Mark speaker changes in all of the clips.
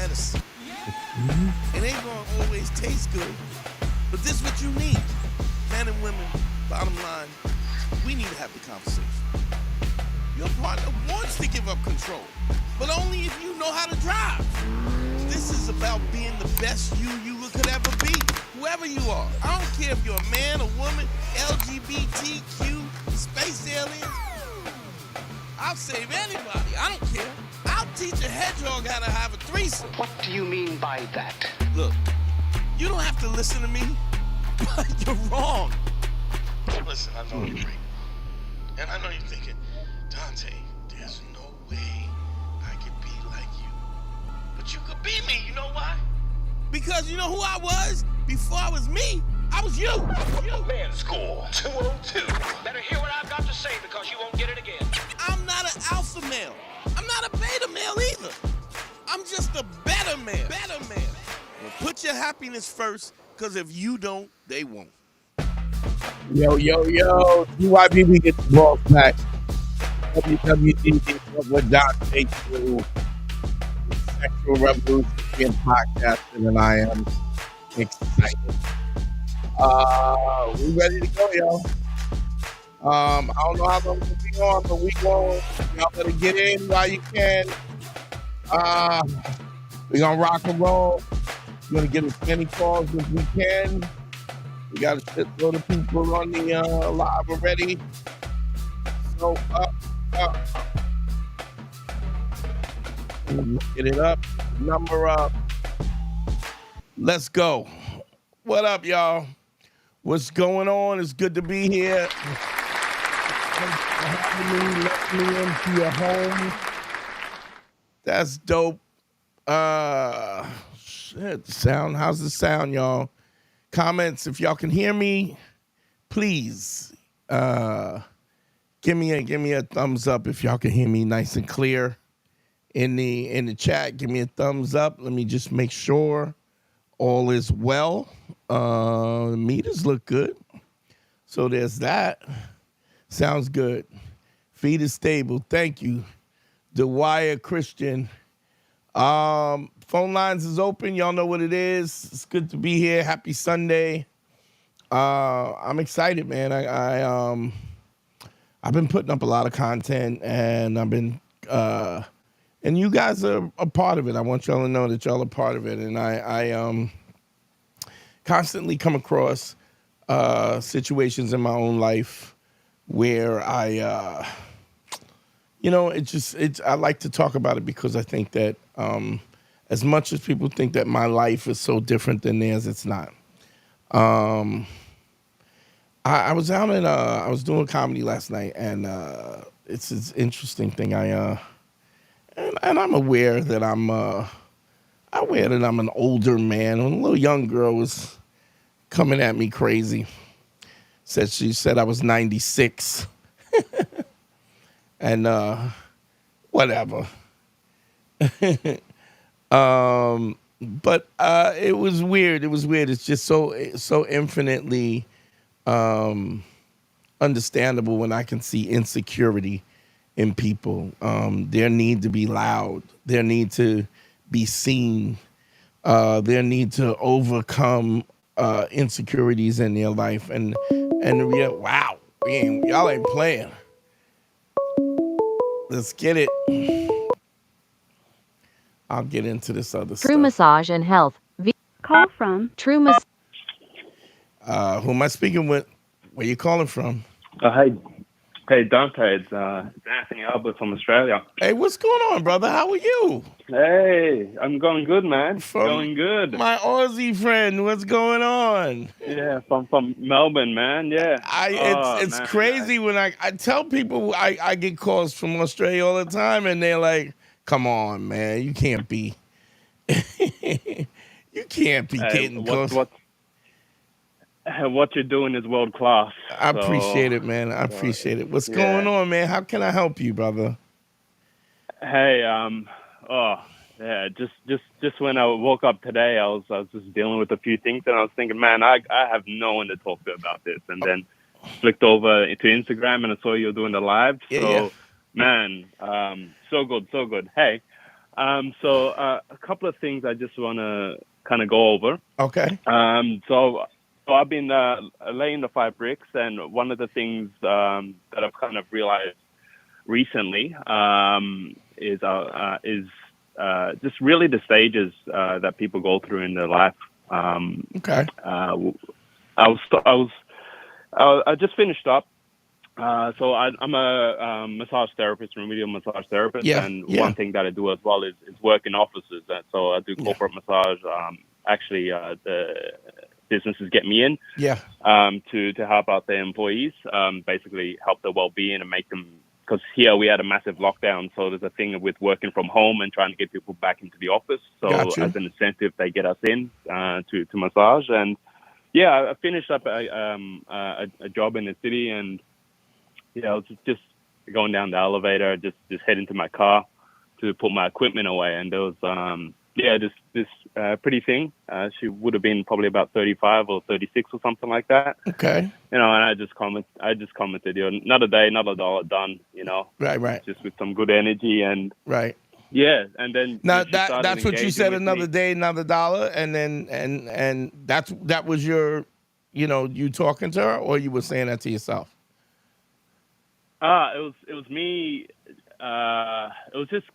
Speaker 1: medicine. It ain't gonna always taste good, but this is what you need. Men and women, bottom line, we need to have the conversation. Your partner wants to give up control, but only if you know how to drive. This is about being the best you could ever be, whoever you are. I don't care if you're a man, a woman, LGBTQ, space aliens. I'll save anybody. I don't care. I'll teach a hedgehog how to have a threesome.
Speaker 2: What do you mean by that?
Speaker 1: Look, you don't have to listen to me, but you're wrong. Listen, I know you're great. And I know you're thinking, Dante, there's no way I could be like you. But you could be me, you know why? Because you know who I was? Before I was me, I was you.
Speaker 2: Man score 202. Better hear what I've got to say because you won't get it again.
Speaker 1: I'm not an alpha male. I'm not a beta male either. I'm just a better man. Well, put your happiness first, because if you don't, they won't.
Speaker 3: Yo, DYB, get the ball back. WWD with Dante through Sexual Revolution and podcasting, and I am excited. We ready to go, yo. I don't know how long we'll be on, but we going. Y'all better get in while you can. We're gonna rock and roll. We're gonna get as many calls as we can. We got a shitload of people on the live already. So up. Get it up. Number up. Let's go. What up, y'all? What's going on? It's good to be here. Thanks for having me. Let me into your home. That's dope. Shit, sound. How's the sound, y'all? Comments, if y'all can hear me, please give me a thumbs up if y'all can hear me nice and clear in the chat. Give me a thumbs up. Let me just make sure all is well. The meters look good, so there's that. Sounds good. Feed is stable. Thank you, Dewire Christian. Phone lines is open. Y'all know what it is. It's good to be here. Happy Sunday. I'm excited, man. I've been putting up a lot of content, and I've been and you guys are a part of it. I want y'all to know that y'all are part of it. And I constantly come across situations in my own life where I like to talk about it because I think that as much as people think that my life is so different than theirs, it's not. I was out and I was doing comedy last night, and it's an interesting thing. And I'm aware that I'm an older man. When a little young girl was coming at me crazy, she said I was 96, and whatever. But it was weird. It's just so infinitely understandable when I can see insecurity in people. Their need to be loud, their need to be seen, their need to overcome insecurities in their life. And wow, y'all ain't playing. Let's get it. I'll get into this other stuff.
Speaker 4: True Massage and Health.
Speaker 5: Call from
Speaker 4: True Massage.
Speaker 3: Who am I speaking with? Where you calling from?
Speaker 6: Hey, Dante. It's Anthony Albert from Australia.
Speaker 3: Hey, what's going on, brother? How are you?
Speaker 6: Hey, I'm going good, man. Going good.
Speaker 3: My Aussie friend, what's going on?
Speaker 6: Yeah, from Melbourne, man. Yeah.
Speaker 3: It's crazy when I tell people I get calls from Australia all the time, and they're like, "Come on, man, you can't be, getting calls."
Speaker 6: What you're doing is world class.
Speaker 3: I appreciate it, man. I appreciate it. What's going on, man? How can I help you, brother?
Speaker 6: Hey, just when I woke up today, I was just dealing with a few things, and I was thinking, man, I have no one to talk to about this. And then flicked over to Instagram, and I saw you doing the live. Man, so good. Hey, A couple of things I just want to kind of go over.
Speaker 3: Okay.
Speaker 6: So I've been laying the 5 bricks, and one of the things that I've kind of realized recently is just really the stages that people go through in their life.
Speaker 3: Okay.
Speaker 6: I just finished up. So I'm a massage therapist, remedial massage therapist,
Speaker 3: Yeah,
Speaker 6: and
Speaker 3: yeah.
Speaker 6: one thing that I do as well is work in offices. And so I do corporate massage. Actually, the businesses get me in
Speaker 3: Yeah.
Speaker 6: to help out their employees, basically help their well-being and make them. Because here we had a massive lockdown, so there's a thing with working from home and trying to get people back into the office. So
Speaker 3: Gotcha.
Speaker 6: as an incentive, they get us in to massage. And yeah, I finished up a job in the city, and I was just going down the elevator, just heading to my car to put my equipment away, and there was this pretty thing. She would have been probably about 35 or 36 or something like that.
Speaker 3: Okay.
Speaker 6: And I just commented, another day, another dollar done.
Speaker 3: Right.
Speaker 6: Just with some good energy, and
Speaker 3: Right.
Speaker 6: yeah, and then
Speaker 3: Now
Speaker 6: she started
Speaker 3: that's what you
Speaker 6: engaging
Speaker 3: said.
Speaker 6: with
Speaker 3: Another
Speaker 6: me.
Speaker 3: day, another dollar, and then and that was your, you talking to her, or you were saying that to yourself?
Speaker 6: It was me. It was just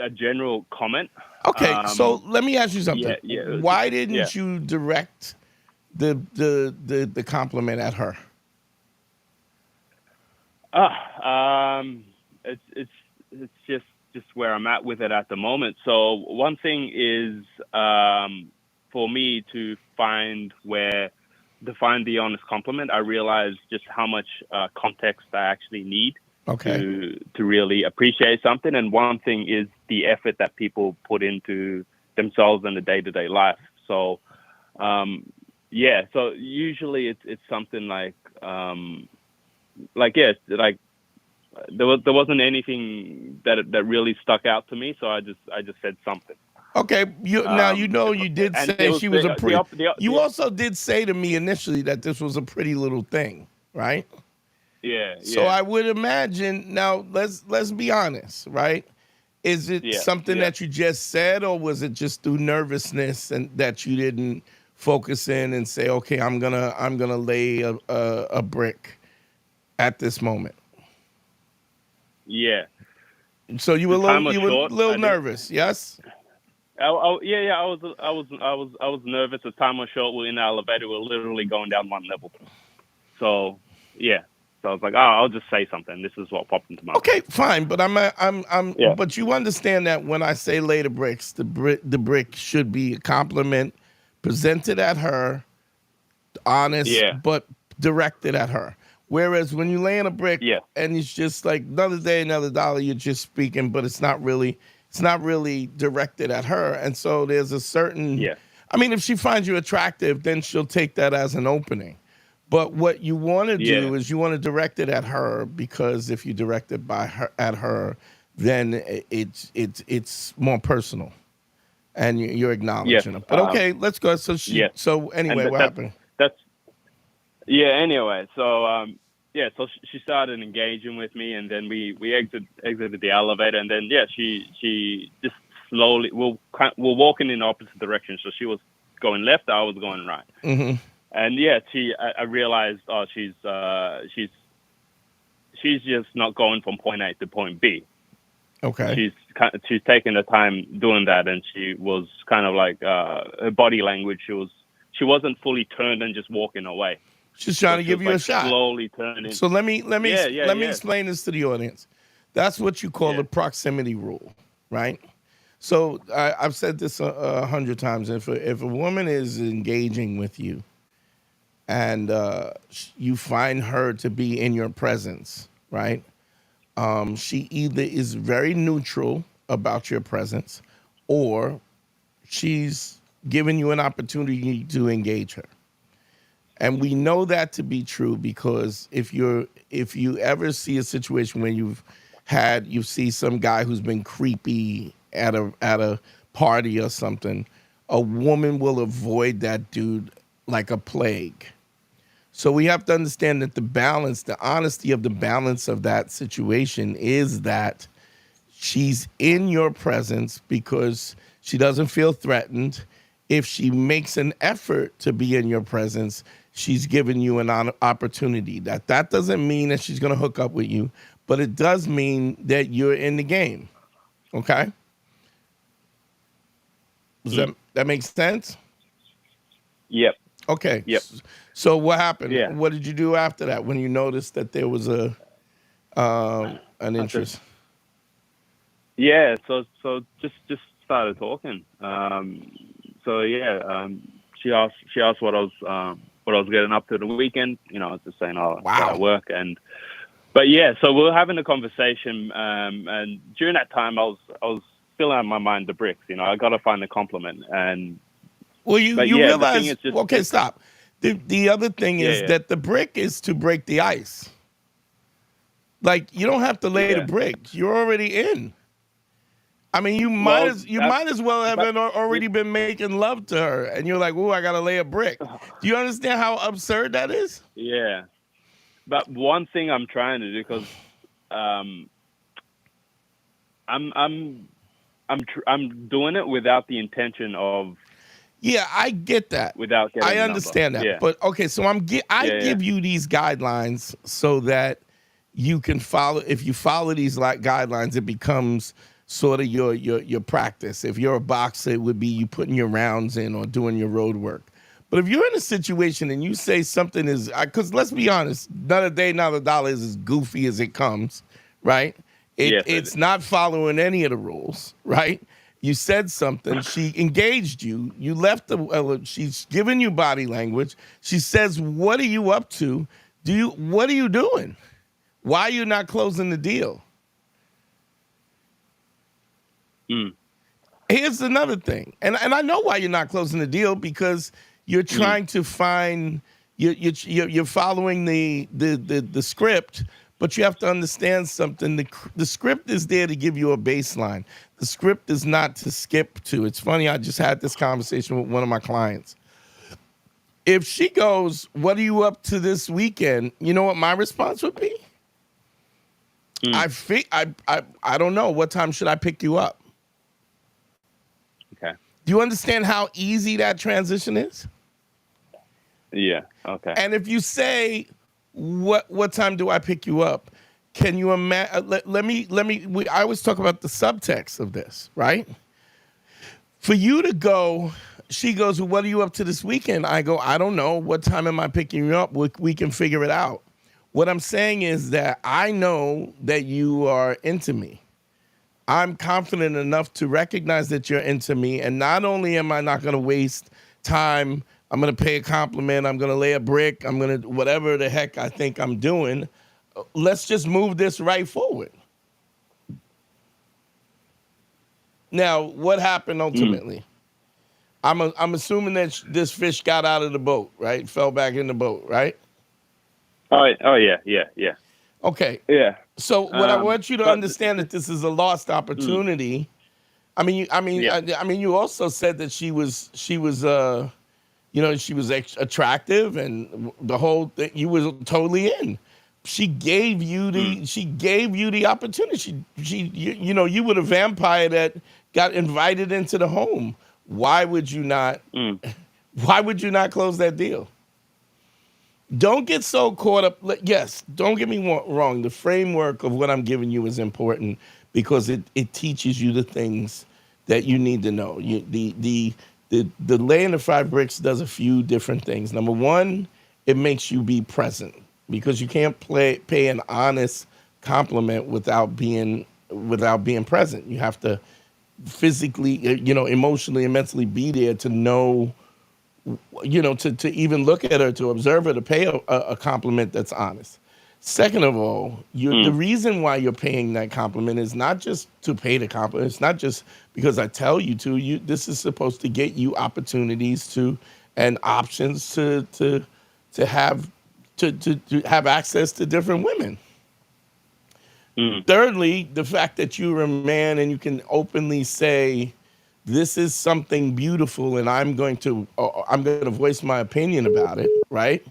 Speaker 6: a general comment.
Speaker 3: Okay, so let me ask you something. Why
Speaker 6: Yeah.
Speaker 3: didn't you direct the compliment at her?
Speaker 6: It's just where I'm at with it at the moment. So one thing is for me to find the honest compliment. I realized just how much context I actually need to really appreciate something. And one thing is the effort that people put into themselves in the day-to-day life. So so usually it's something like there wasn't anything that really stuck out to me, so I just said something.
Speaker 3: Okay, you did say she was a pretty. You also did say to me initially that this was a pretty little thing, right?
Speaker 6: Yeah.
Speaker 3: So I would imagine. Now let's be honest, right? Is it something that you just said, or was it just through nervousness and that you didn't focus in and say, okay, I'm gonna lay a brick at this moment?
Speaker 6: Yeah.
Speaker 3: So you were a little nervous, yes?
Speaker 6: I was nervous. The time was short. We're in the elevator. We're literally going down one level. So yeah. So I was like, I'll just say something. This is what popped into my mind.
Speaker 3: Okay, fine. But but you understand that when I say lay the bricks, the brick should be a compliment presented at her, honest, but directed at her. Whereas when you lay in a brick and it's just like another day, another dollar, you're just speaking, but it's not really directed at her. And so there's a certain, I mean, if she finds you attractive, then she'll take that as an opening. But what you want to do is you want to direct it at her, because if you direct it at her, then it's more personal, and you're acknowledging her. But okay, let's go. So So anyway, what happened?
Speaker 6: Anyway, so so she started engaging with me, and then we exited the elevator, and then she just slowly we're walking in opposite directions. So she was going left, I was going right.
Speaker 3: Mm-hmm.
Speaker 6: And I realized, she's just not going from point A to point B.
Speaker 3: Okay.
Speaker 6: She's taking the time doing that, and she was kind of like her body language. She wasn't fully turned and just walking away.
Speaker 3: She's trying to give you a shot.
Speaker 6: Slowly turning.
Speaker 3: So let me explain this to the audience. That's what you call the proximity rule, right? So I've said this 100 times. If a woman is engaging with you, and you find her to be in your presence, right? She either is very neutral about your presence, or she's giving you an opportunity to engage her. And we know that to be true because if you ever see a situation where you see some guy who's been creepy at a party or something, a woman will avoid that dude like a plague. So we have to understand that the honesty of the balance of that situation is that she's in your presence because she doesn't feel threatened. If she makes an effort to be in your presence, she's giving you an opportunity. That doesn't mean that she's going to hook up with you, but it does mean that you're in the game. Okay? Does that make sense?
Speaker 6: Yep.
Speaker 3: Okay.
Speaker 6: Yep.
Speaker 3: So what happened?
Speaker 6: Yeah.
Speaker 3: What did you do after that when you noticed that there was an interest?
Speaker 6: Yeah. So just started talking. She asked what I was getting up to the weekend. I was just saying, that I work but yeah. So we were having a conversation, and during that time, I was filling out my mind the bricks. I got to find a compliment. And
Speaker 3: well, you realize. Okay,
Speaker 6: just,
Speaker 3: stop. The other thing is that the brick is to break the ice. Like, you don't have to lay the brick. You're already in. I mean, you might as well have already been making love to her, and you're like, "Ooh, I gotta lay a brick." Do you understand how absurd that is?
Speaker 6: Yeah, but one thing I'm trying to do, because I'm doing it without the intention of.
Speaker 3: Yeah, I get that.
Speaker 6: Without getting
Speaker 3: I understand that.
Speaker 6: Yeah.
Speaker 3: But okay, so I give you these guidelines so that you can follow. If you follow these guidelines, it becomes sort of your practice. If you're a boxer, it would be you putting your rounds in or doing your road work. But if you're in a situation and you say something is, because let's be honest, not a day, not a dollar is as goofy as it comes, right? It's not following any of the rules, right? You said something, she engaged you, you left she's giving you body language. She says, "What are you up to? What are you doing? Why are you not closing the deal?" Here's another thing, and I know why you're not closing the deal, because you're trying to find you're following the script, but you have to understand something. The script is there to give you a baseline. The script is not to skip to. It's funny, I just had this conversation with one of my clients. If she goes, "What are you up to this weekend?" You know what my response would be? I don't know. What time should I pick you up?
Speaker 6: Okay.
Speaker 3: Do you understand how easy that transition is?
Speaker 6: Yeah. Okay.
Speaker 3: And if you say, what time do I pick you up? Can you imagine? I always talk about the subtext of this, right? For you to go, she goes, "Well, what are you up to this weekend?" I go, "I don't know. What time am I picking you up? We can figure it out." What I'm saying is that I know that you are into me. I'm confident enough to recognize that you're into me. And not only am I not going to waste time, I'm going to pay a compliment, I'm going to lay a brick, I'm going to whatever the heck I think I'm doing. Let's just move this right forward. Now, what happened ultimately? I'm assuming that this fish got out of the boat, right? Fell back in the boat, right?
Speaker 6: Oh yeah.
Speaker 3: Okay.
Speaker 6: Yeah.
Speaker 3: So what I want you to understand that this is a lost opportunity. I mean, you also said that she was attractive, and the whole thing, you was totally in. She gave you the opportunity. You were the vampire that got invited into the home. Why would you not? Why would you not close that deal? Don't get so caught up. Yes, don't get me wrong. The framework of what I'm giving you is important because it teaches you the things that you need to know. The laying the 5 bricks does a few different things. Number one, it makes you be present, because you can't pay an honest compliment without being present. You have to physically, emotionally and mentally be there to know. To even look at her, to observe her, to pay a compliment that's honest. Second of all, the reason why you're paying that compliment is not just to pay the compliment. It's not just because I tell you to. This is supposed to get you opportunities and options to have access to different women. Thirdly, the fact that you're a man and you can openly say, "This is something beautiful, and I'm going to voice my opinion about it," right?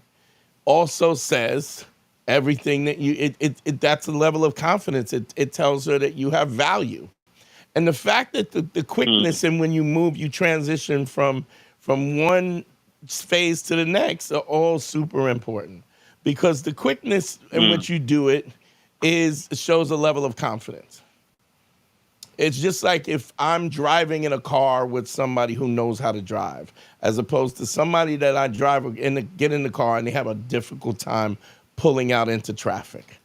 Speaker 3: Also says, everything that that's a level of confidence. It tells her that you have value. And the fact that the quickness and when you move, you transition from one phase to the next are all super important, because the quickness in which you do it shows a level of confidence. It's just like if I'm driving in a car with somebody who knows how to drive, as opposed to somebody that I drive get in the car and they have a difficult time pulling out into traffic.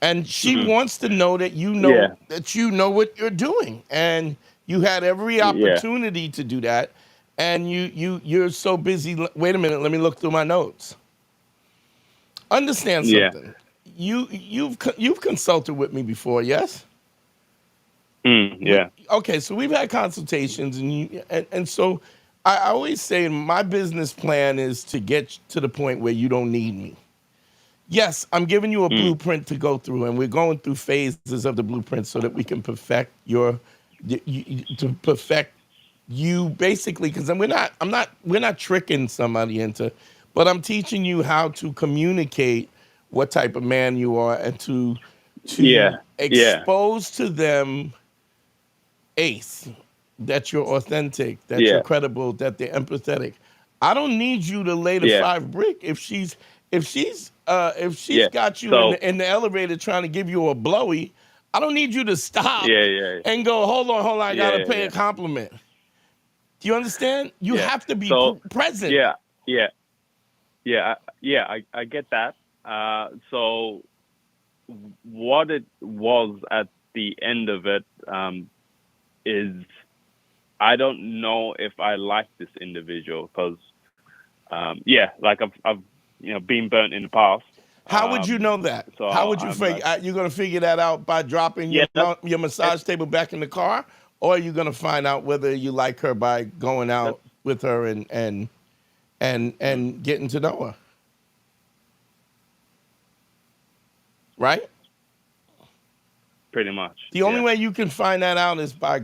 Speaker 3: And she wants to know that you know what you're doing, and you had every opportunity to do that, and you're so busy. Wait a minute, let me look through my notes. Understand something. You've consulted with me before, yes?
Speaker 6: Yeah.
Speaker 3: Okay, so we've had consultations, and so I always say my business plan is to get to the point where you don't need me. Yes, I'm giving you a blueprint to go through, and we're going through phases of the blueprint so that we can perfect you basically, because we're not tricking somebody into, but I'm teaching you how to communicate what type of man you are, and to expose to them, Ace, that you're authentic, that you're credible, that they're empathetic. I don't need you to lay the 5 brick if she's got you in the elevator trying to give you a blowy. I don't need you to stop and go, hold on, I gotta pay a compliment. Do you understand? You have to be present.
Speaker 6: I get that. So what it was at the end of it is, I don't know if I like this individual, because like I've been burnt in the past.
Speaker 3: How would you know that?
Speaker 6: So
Speaker 3: how would you figure? You're gonna figure that out by dropping your massage table back in the car, or are you gonna find out whether you like her by going out with her and getting to know her? Right?
Speaker 6: Pretty much.
Speaker 3: The only way you can find that out is by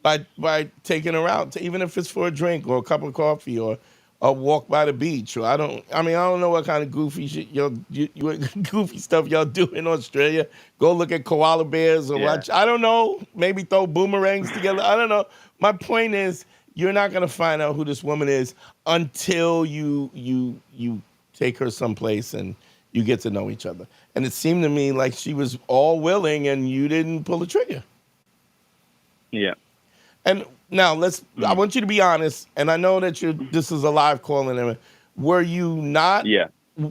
Speaker 3: by taking her out, even if it's for a drink or a cup of coffee or a walk by the beach. Or I don't know what kind of goofy shit goofy stuff y'all do in Australia. Go look at koala bears or watch. I don't know. Maybe throw boomerangs together. I don't know. My point is, you're not gonna find out who this woman is until you take her someplace and you get to know each other. And it seemed to me like she was all willing and you didn't pull the trigger.
Speaker 6: Yeah.
Speaker 3: And now I want you to be honest, and I know that this is a live call and everything. Were you not?
Speaker 6: Yeah.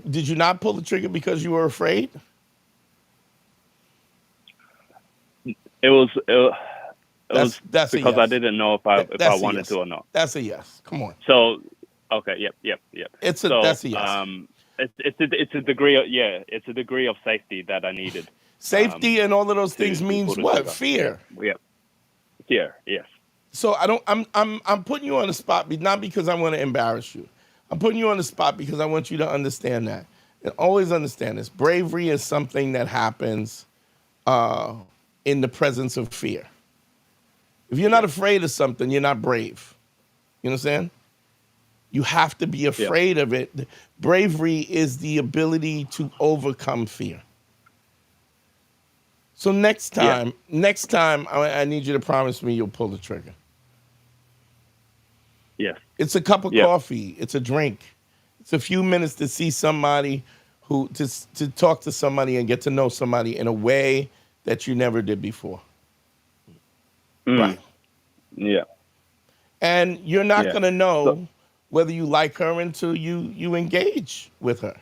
Speaker 3: Did you not pull the trigger because you were afraid?
Speaker 6: It was
Speaker 3: that's
Speaker 6: because I didn't know if I wanted to or not.
Speaker 3: That's a yes. Come on.
Speaker 6: So okay, yep.
Speaker 3: That's a yes.
Speaker 6: It's a degree of safety that I needed.
Speaker 3: Safety and all of those things means what? Fear.
Speaker 6: Yeah. Fear. Yes.
Speaker 3: So I'm putting you on the spot, not because I want to embarrass you. I'm putting you on the spot because I want you to understand that, and always understand this. Bravery is something that happens in the presence of fear. If you're not afraid of something, you're not brave. You understand? You have to be afraid of it. Bravery is the ability to overcome fear. So next time, I need you to promise me you'll pull the trigger.
Speaker 6: Yes.
Speaker 3: It's a cup of coffee. It's a drink. It's a few minutes to see somebody, to talk to somebody and get to know somebody in a way that you never did before. Right.
Speaker 6: Yeah.
Speaker 3: And you're not going to know whether you like her until you engage with her.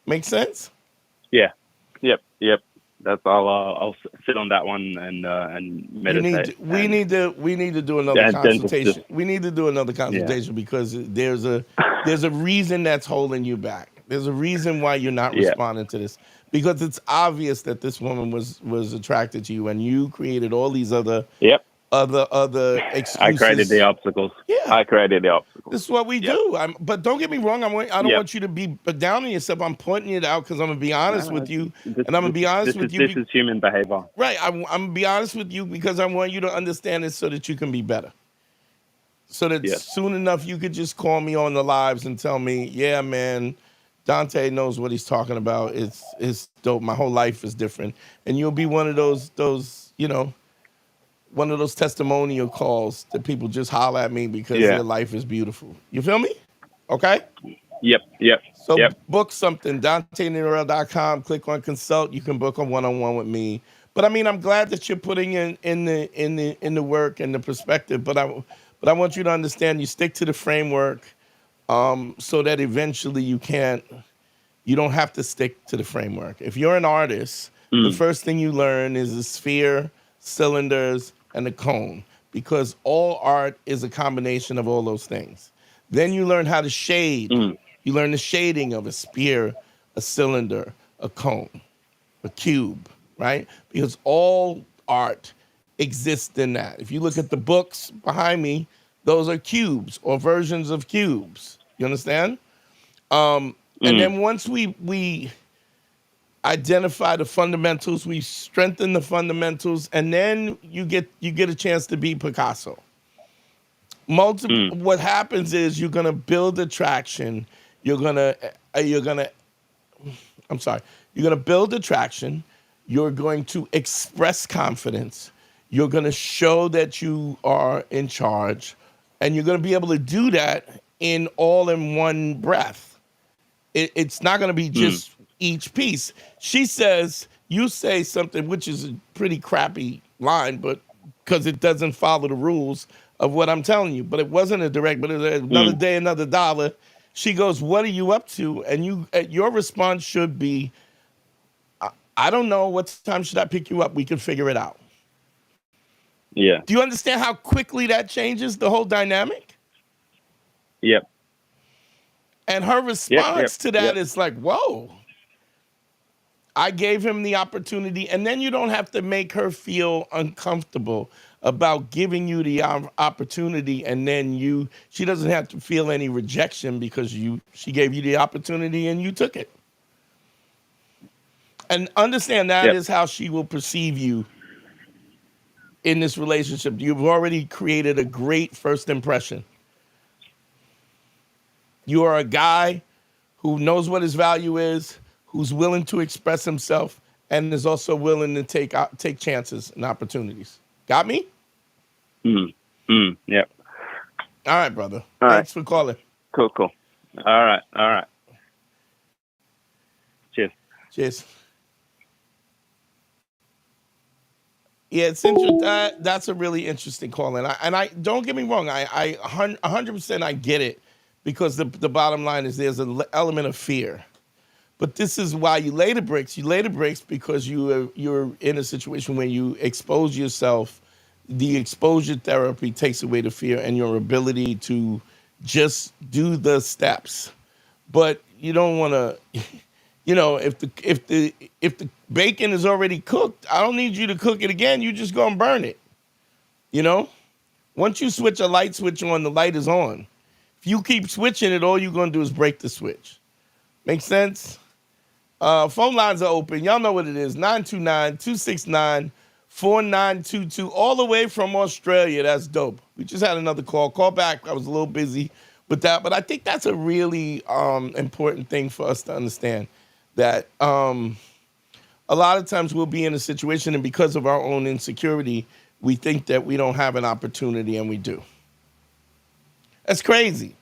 Speaker 3: Make sense?
Speaker 6: Yeah. Yep. That's all. I'll sit on that one and meditate.
Speaker 3: We need to do another consultation. We need to do another consultation because there's a reason that's holding you back. There's a reason why you're not responding to this, because it's obvious that this woman was attracted to you, and you created all these other excuses.
Speaker 6: I created the obstacles.
Speaker 3: Yeah.
Speaker 6: I created the obstacles.
Speaker 3: This is what we do. But don't get me wrong. I don't want you to be down on yourself. I'm pointing it out because I'm going to be honest with you. And I'm going to be honest with you.
Speaker 6: This is human behavior.
Speaker 3: Right. I'm going to be honest with you because I want you to understand this so that you can be better. so that
Speaker 6: Yes.
Speaker 3: soon enough you could just call me on the lives and tell me, yeah, man, Dante knows what he's talking about. It's dope. My whole life is different, and you'll be one of those one of those testimonial calls that people just holler at me because
Speaker 6: Yeah.
Speaker 3: their life is beautiful. You feel me? Okay.
Speaker 6: Yep. Yep.
Speaker 3: So
Speaker 6: Yep.
Speaker 3: book something, DanteNarel.com, click on consult. You can book a one-on-one with me. But I mean, I'm glad that you're putting in the work and the perspective. But I want you to understand you stick to the framework, so that eventually you don't have to stick to the framework. If you're an artist, the
Speaker 6: Mm.
Speaker 3: first thing you learn is the sphere, cylinders, and the cone, because all art is a combination of all those things. Then you learn how to shade.
Speaker 6: Mm.
Speaker 3: You learn the shading of a sphere, a cylinder, a cone, a cube, right? Because all art exists in that. If you look at the books behind me, those are cubes or versions of cubes. You understand? And
Speaker 6: Mm.
Speaker 3: then once we identify the fundamentals, we strengthen the fundamentals, and then you get a chance to be Picasso.
Speaker 6: Mm.
Speaker 3: What happens is you're gonna build attraction. You're gonna I'm sorry. You're gonna build attraction. You're going to express confidence. You're gonna show that you are in charge, and you're gonna be able to do that in one breath. It's not going to be
Speaker 6: Mm.
Speaker 3: just each piece. She says, you say something, which is a pretty crappy line, but because it doesn't follow the rules of what I'm telling you. But it wasn't a direct, but it was another
Speaker 6: Mm.
Speaker 3: day, another dollar. She goes, what are you up to? And your response should be, I don't know. What time should I pick you up? We can figure it out.
Speaker 6: Yeah.
Speaker 3: Do you understand how quickly that changes the whole dynamic?
Speaker 6: Yep.
Speaker 3: And her
Speaker 6: Yep. Yep.
Speaker 3: response to that
Speaker 6: Yep.
Speaker 3: is like, whoa. I gave him the opportunity, and then you don't have to make her feel uncomfortable about giving you the opportunity, and then she doesn't have to feel any rejection because she gave you the opportunity and you took it. And understand that
Speaker 6: Yep.
Speaker 3: is how she will perceive you in this relationship. You've already created a great first impression. You are a guy who knows what his value is, who's willing to express himself, and is also willing to take chances and opportunities. Got me?
Speaker 6: Mm. Mm. Yep.
Speaker 3: All right, brother.
Speaker 6: All right.
Speaker 3: Thanks for calling.
Speaker 6: Cool. Cool. All right. All right. Cheers.
Speaker 3: Cheers. Yeah, it's interesting. That's a really interesting call, and I don't get me wrong. I 100% I get it, because the bottom line is there's an element of fear. But this is why you lay the bricks. You lay the bricks because you're in a situation where you expose yourself. The exposure therapy takes away the fear and your ability to just do the steps. But you don't want to, if the bacon is already cooked, I don't need you to cook it again. You just gonna burn it. Once you switch a light switch on, the light is on. If you keep switching it, all you're gonna do is break the switch. Make sense? Phone lines are open. Y'all know what it is. 929-269-4922. All the way from Australia. That's dope. We just had another call. Call back. I was a little busy with that. But I think that's a really important thing for us to understand. That a lot of times we'll be in a situation, and because of our own insecurity, we think that we don't have an opportunity, and we do. That's crazy.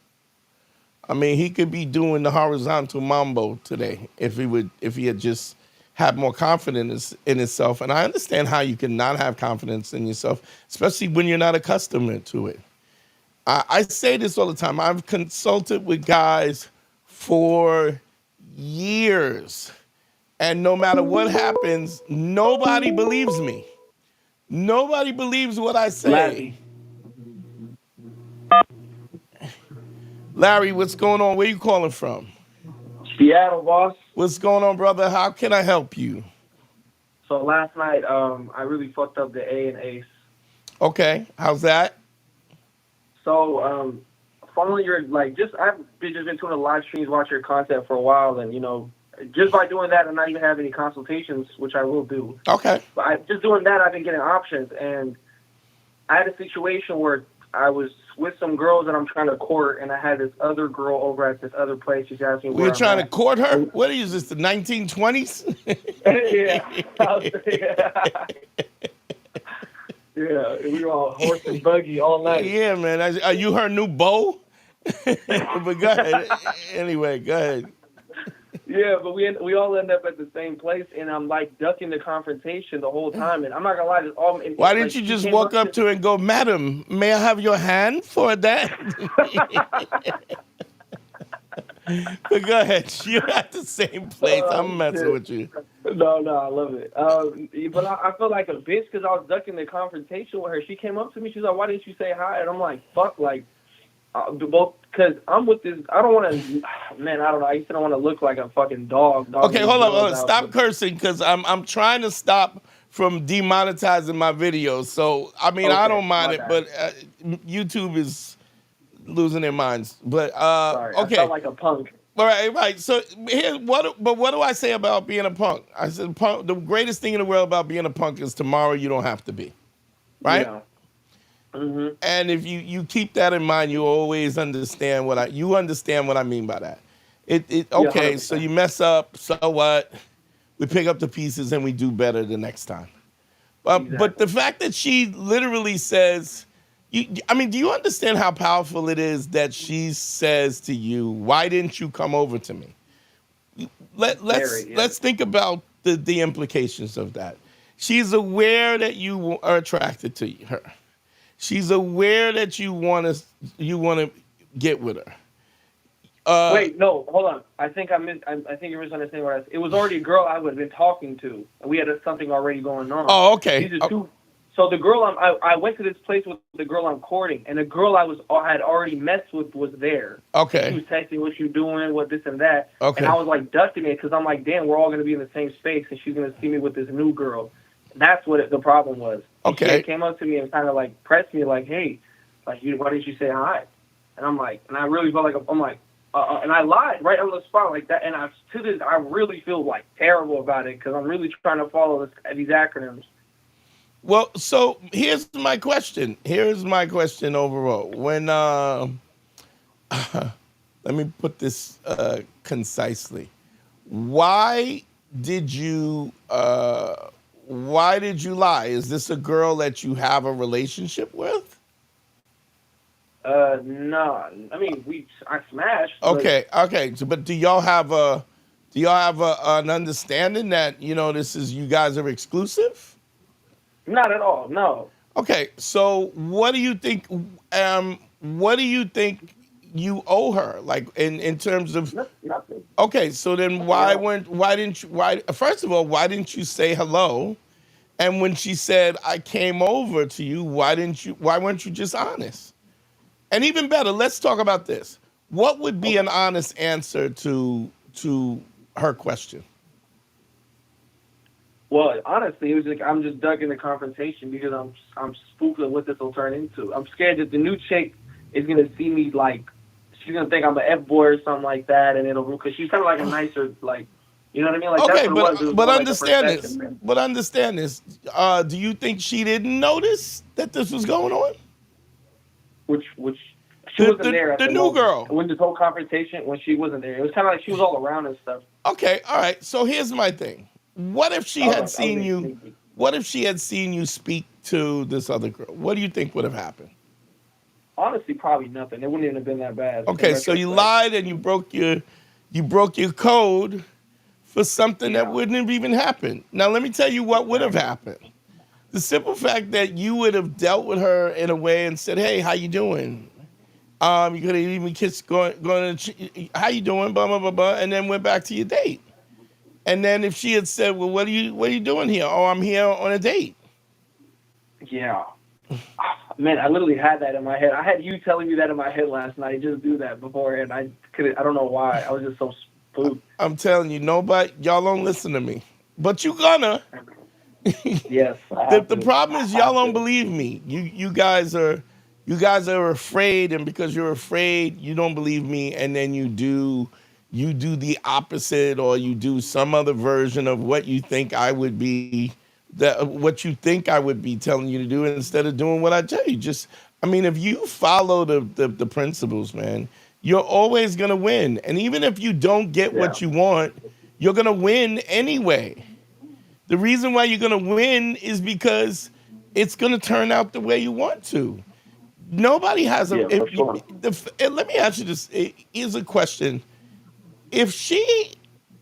Speaker 3: I mean, he could be doing the horizontal mambo today if he had just had more confidence in himself. And I understand how you can not have confidence in yourself, especially when you're not accustomed to it. I say this all the time. I've consulted with guys for years, and no matter what happens, nobody believes me. Nobody believes what I say. Larry, what's going on? Where you calling from?
Speaker 4: Seattle, boss.
Speaker 3: What's going on, brother? How can I help you?
Speaker 4: So last night, I really fucked up the A and Ace.
Speaker 3: Okay, how's that?
Speaker 4: So, following your I've just been doing the live streams, watch your content for a while, and just by doing that, I'm not even having any consultations, which I will do.
Speaker 3: Okay.
Speaker 4: But just doing that, I've been getting options, and I had a situation where I was with some girls that I'm trying to court, and I had this other girl over at this other place. She's asking me
Speaker 3: We
Speaker 4: where
Speaker 3: were
Speaker 4: I'm
Speaker 3: trying to
Speaker 4: at.
Speaker 3: court her? What is this, the 1920s?
Speaker 4: Yeah, we were all horse and buggy all night.
Speaker 3: Yeah, man. Are you her new beau? But go ahead. Anyway, go ahead.
Speaker 4: Yeah, but we all end up at the same place, and I'm like ducking the confrontation the whole time. And I'm not gonna lie,
Speaker 3: Why didn't you just walk up to her and go, "Madam, may I have your hand for that?" But go ahead. You're at the same place. I'm messing with you.
Speaker 4: No, I love it. But I feel like a bitch because I was ducking the confrontation with her. She came up to me. She's like, "Why didn't you say hi?" And I'm like, "Fuck, like." Because I'm with this, I don't want to, man, I don't know. I used to don't want to look like a fucking dog.
Speaker 3: Okay, hold on. Stop cursing because I'm trying to stop from demonetizing my videos. So, I mean, I don't mind it, but YouTube is losing their minds. But,
Speaker 4: Sorry,
Speaker 3: okay.
Speaker 4: I felt like a punk.
Speaker 3: All right. So, what do I say about being a punk? I said, the greatest thing in the world about being a punk is tomorrow you don't have to be. Right?
Speaker 4: Yeah. Mm-hmm.
Speaker 3: And if you keep that in mind, you always understand what I mean by that. Okay, so you mess up, so what? We pick up the pieces and we do better the next time.
Speaker 4: Exactly.
Speaker 3: But the fact that she literally says, do you understand how powerful it is that she says to you, "Why didn't you come over to me?" Let's think about the implications of that. She's aware that you are attracted to her. She's aware that you want to get with her.
Speaker 4: Wait, no, hold on. I think you're misunderstanding what I said. It was already a girl I would have been talking to. We had something already going on.
Speaker 3: Oh, okay.
Speaker 4: These are two. So the girl I went to this place with the girl I'm courting, and the girl I had already messed with was there.
Speaker 3: Okay.
Speaker 4: She was texting, "What you doing? What this and that?"
Speaker 3: Okay.
Speaker 4: And I was like ducking it because I'm like, damn, we're all gonna be in the same space, and she's gonna see me with this new girl. That's what the problem was.
Speaker 3: Okay.
Speaker 4: She came up to me and kind of like pressed me like, "Hey, like, why didn't you say hi?" And I'm like, and I really felt like I'm like, and I lied right on the spot like that. And I really feel like terrible about it because I'm really trying to follow these acronyms.
Speaker 3: Well, so here's my question. Overall. When let me put this concisely. Why did you lie? Is this a girl that you have a relationship with?
Speaker 4: No. I mean, I smashed.
Speaker 3: Okay. So, but do y'all have an understanding that you guys are exclusive?
Speaker 4: Not at all. No.
Speaker 3: Okay. So, what do you think? What do you think you owe her? Like in terms of
Speaker 4: nothing.
Speaker 3: Okay. So then, first of all, why didn't you say hello? And when she said, "I came over to you," why weren't you just honest? And even better, let's talk about this. What would be an honest answer to her question?
Speaker 4: Well, honestly, it was like I'm just ducking the confrontation because I'm spooked at what this will turn into. I'm scared that the new chick is gonna see me like she's gonna think I'm an F-boy or something like that, and because she's kind of like a nicer like. You know what I mean? Like,
Speaker 3: okay,
Speaker 4: that's
Speaker 3: but
Speaker 4: like
Speaker 3: understand this. But understand this. Do you think she didn't notice that this was going on?
Speaker 4: Which she wasn't there. At
Speaker 3: the new girl.
Speaker 4: When this whole confrontation, when she wasn't there, it was kind of like she was all around and stuff.
Speaker 3: Okay, all right. So here's my thing. What if she had seen you? What if she had seen you speak to this other girl? What do you think would have happened?
Speaker 4: Honestly, probably nothing. It wouldn't even have been that bad.
Speaker 3: Okay, so you lied and you broke your code for something that wouldn't have even happened. Now, let me tell you what would have happened. The simple fact that you would have dealt with her in a way and said, "Hey, how you doing?" You could have even kissed, going, "How you doing?" Blah blah blah blah, and then went back to your date. And then if she had said, "Well, what are you doing here?" "Oh, I'm here on a date."
Speaker 4: Yeah. Man, I literally had that in my head. I had you telling me that in my head last night. I just do that before, and I don't know why. I was just so spooked.
Speaker 3: I'm telling you, y'all don't listen to me, but you gonna.
Speaker 4: Yes.
Speaker 3: The problem is y'all don't believe me. You guys are afraid, and because you're afraid, you don't believe me, and then you do the opposite, or you do some other version of what you think I would be telling you to do instead of doing what I tell you. I mean, if you follow the principles, man, you're always gonna win. And even if you don't get
Speaker 4: Yeah.
Speaker 3: what you want, you're gonna win anyway. The reason why you're gonna win is because it's gonna turn out the way you want to. Nobody has a.
Speaker 4: Yeah, for sure.
Speaker 3: Let me ask you this. Here's a question: if she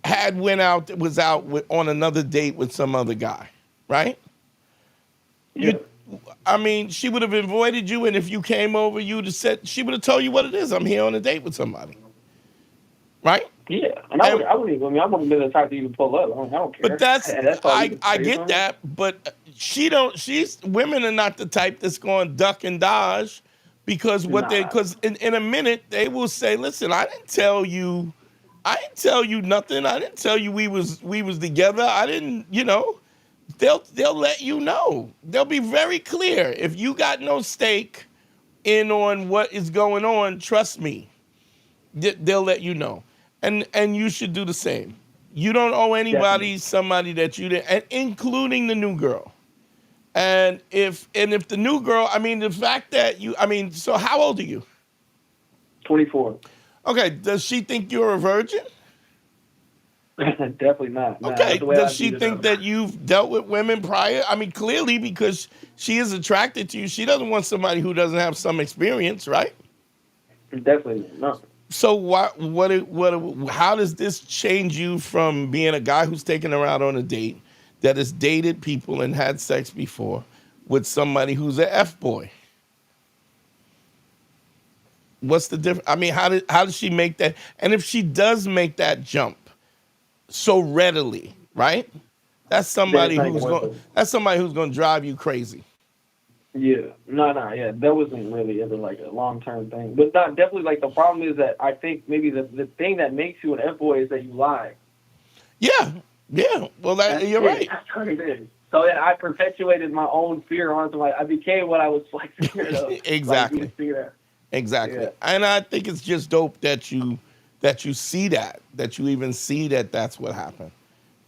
Speaker 3: had was out on another date with some other guy, right?
Speaker 4: Yeah.
Speaker 3: I mean, she would have avoided you, and if you came over, you would have said, she would have told you what it is. I'm here on a date with somebody, right?
Speaker 4: Yeah, and I wouldn't even. I mean, I wouldn't be the type to even pull up. I don't care.
Speaker 3: But that's
Speaker 4: all you
Speaker 3: I
Speaker 4: can
Speaker 3: I
Speaker 4: say,
Speaker 3: get
Speaker 4: huh?
Speaker 3: that, but she's women are not the type that's going duck and dodge because
Speaker 4: Nah.
Speaker 3: because in a minute they will say, listen, I didn't tell you nothing. I didn't tell you we was together. I didn't, they'll let you know. They'll be very clear. If you got no stake in on what is going on, trust me, they'll let you know. And you should do the same. You don't owe anybody
Speaker 4: Definitely.
Speaker 3: somebody that you did, and including the new girl. And if the new girl, I mean, the fact that so how old are you?
Speaker 4: 24.
Speaker 3: Okay, does she think you're a virgin?
Speaker 4: Definitely not. Nah,
Speaker 3: Okay,
Speaker 4: that's the way
Speaker 3: does
Speaker 4: I
Speaker 3: she
Speaker 4: beat it
Speaker 3: think
Speaker 4: up.
Speaker 3: that you've dealt with women prior? I mean, clearly, because she is attracted to you, she doesn't want somebody who doesn't have some experience, right?
Speaker 4: Definitely not.
Speaker 3: So how does this change you from being a guy who's taken her out on a date that has dated people and had sex before with somebody who's an F-boy? What's the difference? I mean, how does she make that? And if she does make that jump so readily, right? That's
Speaker 4: Then it's
Speaker 3: somebody
Speaker 4: not even worth it.
Speaker 3: who's going to drive you crazy.
Speaker 4: Yeah, no, yeah, that wasn't really ever like a long term thing. But not definitely like the problem is that I think maybe the thing that makes you an F boy is that you lie.
Speaker 3: Yeah. Well, you're right.
Speaker 4: That's what it is. So yeah, I perpetuated my own fear onto I became what I was like scared of.
Speaker 3: Exactly.
Speaker 4: Like, you see that?
Speaker 3: Exactly.
Speaker 4: Yeah.
Speaker 3: And I think it's just dope that you see that you even see that that's what happened.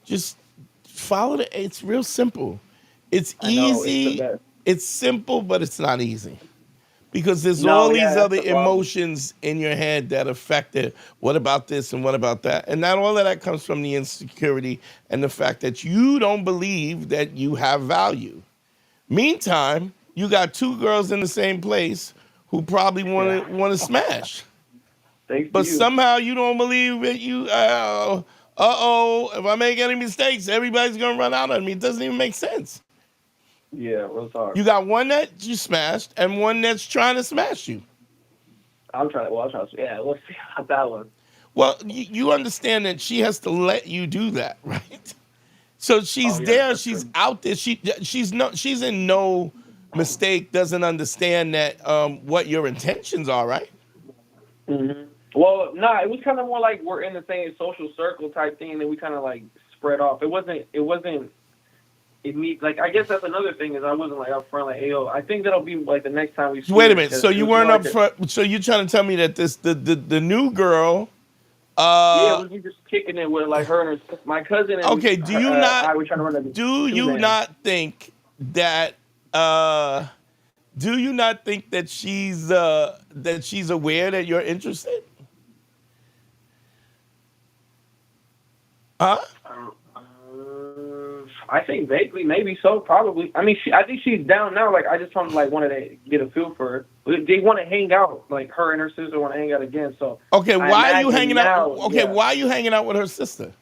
Speaker 3: Just follow it's real simple. It's
Speaker 4: I know, it's the
Speaker 3: easy.
Speaker 4: best.
Speaker 3: It's simple, but it's not easy. Because there's
Speaker 4: No,
Speaker 3: all
Speaker 4: yeah,
Speaker 3: these
Speaker 4: that's
Speaker 3: other
Speaker 4: the problem.
Speaker 3: emotions in your head that affect it. What about this and what about that? And not all of that comes from the insecurity and the fact that you don't believe that you have value. Meantime, you got two girls in the same place who probably want to smash.
Speaker 4: Thanks
Speaker 3: But
Speaker 4: to you.
Speaker 3: somehow you don't believe that if I make any mistakes, everybody's going to run out on me. It doesn't even make sense.
Speaker 4: Yeah, real talk.
Speaker 3: You got one that you smashed and one that's trying to smash you.
Speaker 4: I'll try. Yeah, we'll see about that one.
Speaker 3: Well, you understand that she has to let you do that, right? So she's there,
Speaker 4: that's
Speaker 3: she's
Speaker 4: true.
Speaker 3: out there. She's in no mistake, doesn't understand that what your intentions are, right?
Speaker 4: Mm-hmm. Well, it was kind of more like we're in the same social circle type thing, and then we kind of like spread off. It wasn't. Like I guess that's another thing is I wasn't like up front like, hey, yo, I think that'll be like the next time we.
Speaker 3: Wait a minute. So you weren't up front. So you're trying to tell me that the new girl.
Speaker 4: Yeah, we were just kicking it with like her and my cousin. And
Speaker 3: Okay. Do you not?
Speaker 4: I was trying to run a
Speaker 3: Do you
Speaker 4: two-man.
Speaker 3: not think that? Do you not think that she's aware that you're interested? Huh?
Speaker 4: I think vaguely, maybe so, probably. I mean, I think she's down now. Like, I just wanted to get a feel for her. They want to hang out. Like, her and her sister want to hang out again. So
Speaker 3: okay, why are you hanging out?
Speaker 4: now,
Speaker 3: Okay,
Speaker 4: yeah.
Speaker 3: why are you hanging out with her sister?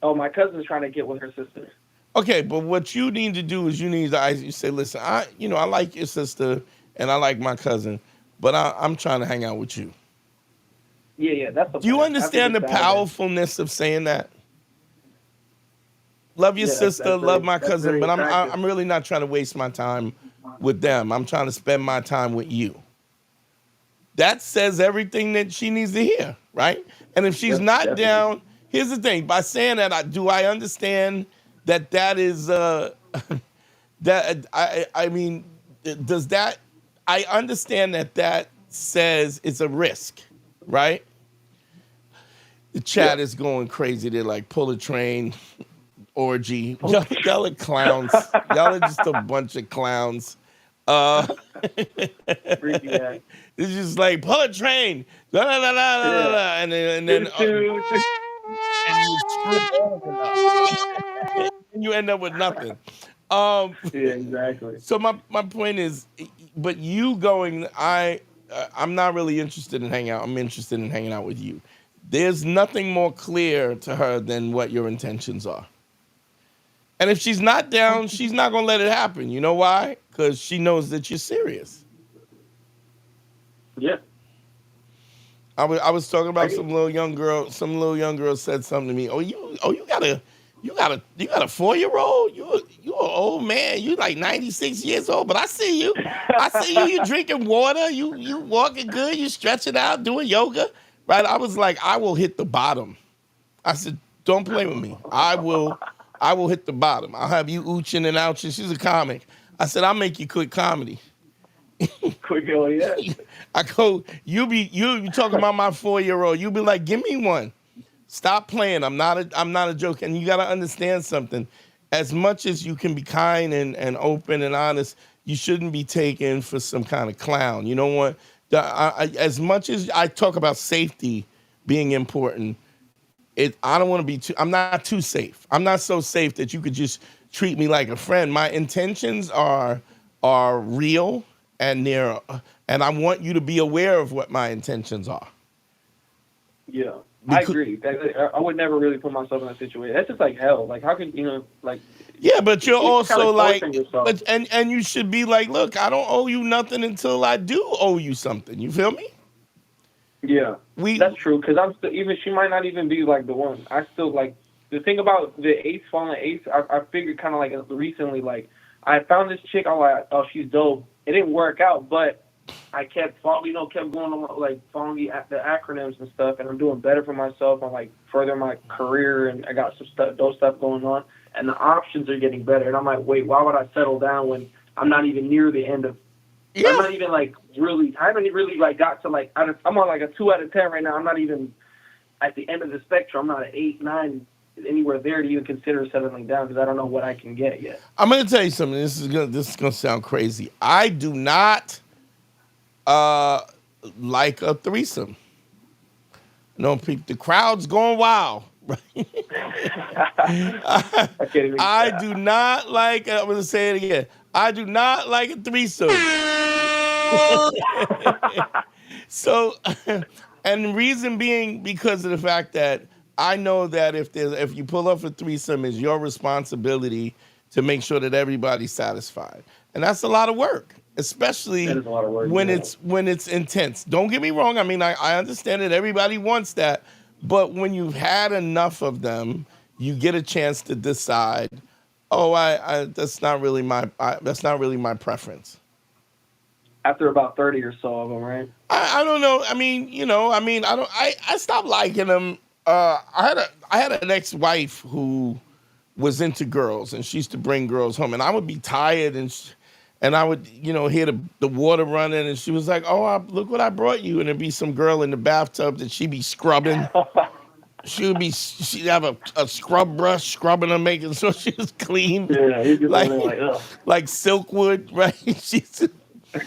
Speaker 4: Oh, my cousin's trying to get with her sister.
Speaker 3: Okay, but what you need to do is you say, listen, I like your sister and I like my cousin, but I'm trying to hang out with you.
Speaker 4: Yeah, that's the
Speaker 3: Do you
Speaker 4: point.
Speaker 3: understand the
Speaker 4: I think it's valid.
Speaker 3: powerfulness of saying that? Love your
Speaker 4: Yeah,
Speaker 3: sister,
Speaker 4: that's
Speaker 3: love
Speaker 4: very-
Speaker 3: my
Speaker 4: that's
Speaker 3: cousin,
Speaker 4: very
Speaker 3: but
Speaker 4: attractive.
Speaker 3: I'm really not trying to waste my time with them. I'm trying to spend my time with you. That says everything that she needs to hear, right? And if she's
Speaker 4: Yes,
Speaker 3: not
Speaker 4: definitely.
Speaker 3: down, here's the thing. By saying that, I understand that is that I mean, does that I understand that says it's a risk, right? The chat is going crazy. They're like, pull a train, orgy. Y'all are clowns. Y'all are just a bunch of clowns. Uh,
Speaker 4: Freaky ass.
Speaker 3: it's just like pull a train, la la la la la la,
Speaker 4: Yeah.
Speaker 3: la, and then
Speaker 4: And you screw all of it up.
Speaker 3: you end up with nothing. Um,
Speaker 4: Yeah, exactly.
Speaker 3: so my point is, but you going, I'm not really interested in hanging out. I'm interested in hanging out with you. There's nothing more clear to her than what your intentions are. And if she's not down, she's not gonna let it happen. You know why? Because she knows that you're serious.
Speaker 4: Yeah.
Speaker 3: I was talking
Speaker 4: I
Speaker 3: about
Speaker 4: get
Speaker 3: some little young girl. Some little young girl said something to me. You got a 4-year-old. You an old man. You like 96 years old. But I see you. I see you. You drinking water. You walking good. You stretching out, doing yoga. Right. I was like, I will hit the bottom. I said, don't play with me. I will hit the bottom. I'll have you ooching and ouching. She's a comic. I said, I'll make you quit comedy.
Speaker 4: quick going, yeah.
Speaker 3: I go, you talking about my 4-year-old. You be like, give me one. Stop playing. I'm not a joke. And you gotta understand something. As much as you can be kind and open and honest, you shouldn't be taken for some kind of clown. You know what? As much as I talk about safety being important, I don't want to be too. I'm not too safe. I'm not so safe that you could just treat me like a friend. My intentions are real, and and I want you to be aware of what my intentions are.
Speaker 4: Yeah. I agree. I would never really put myself in that situation. That's just like hell. Like, how could, like...
Speaker 3: Yeah, but you're also like,
Speaker 4: yourself.
Speaker 3: but and you should be like, look, I don't owe you nothing until I do owe you something. You feel me?
Speaker 4: Yeah, that's true. Because I'm still, even she might not even be like the one. I still like the thing about the ace falling ace. I figured kind of like recently, like I found this chick. I'm like, oh, she's dope. It didn't work out, but I kept going on like following the acronyms and stuff, and I'm doing better for myself. I'm like furthering my career, and I got some those stuff going on, and the options are getting better. And I'm like, wait, why would I settle down when I'm not even near the end of? Yeah. I'm not even like really. I haven't really like got to like. I'm on like a 2 out of 10 right now. I'm not even at the end of the spectrum. I'm not at 8, 9, anywhere there to even consider settling down because I don't know what I can get yet.
Speaker 3: I'm gonna tell you something. This is gonna sound crazy. I do not like a threesome. No, the crowd's going wild. I do not like. I'm gonna say it again. I do not like a threesome. So, and the reason being because of the fact that I know that if you pull off a threesome, it's your responsibility to make sure that everybody's satisfied, and that's a lot of work, especially when it's intense. Don't get me wrong. I mean, I understand that everybody wants that, but when you've had enough of them, you get a chance to decide. Oh, that's not really my preference.
Speaker 4: After about 30 or so of them, right?
Speaker 3: I don't know. I mean, I stopped liking them. I had an ex-wife who was into girls, and she used to bring girls home, and I would be tired, and I would, hear the water running, and she was like, "Oh, look what I brought you," and there'd be some girl in the bathtub that she'd be scrubbing. She'd have a scrub brush scrubbing her, making sure she was clean.
Speaker 4: Yeah, he'd be
Speaker 3: like Silkwood, right?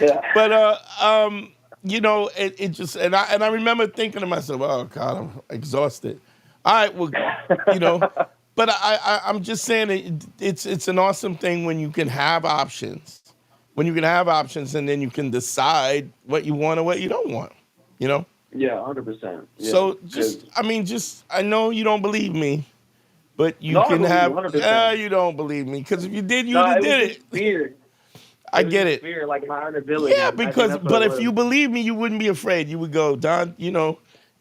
Speaker 4: Yeah.
Speaker 3: But it just and I remember thinking to myself, oh God, I'm exhausted. All right, well, but I'm just saying it's an awesome thing when you can have options. When you can have options and then you can decide what you want or what you don't want,
Speaker 4: Yeah, 100%. Yeah.
Speaker 3: So I know you don't believe me, but you can have. You don't believe me because if you did, you would have did it.
Speaker 4: Weird.
Speaker 3: I get it.
Speaker 4: Fear, like my inability.
Speaker 3: Yeah, but if you believe me, you wouldn't be afraid. You would go, Don. You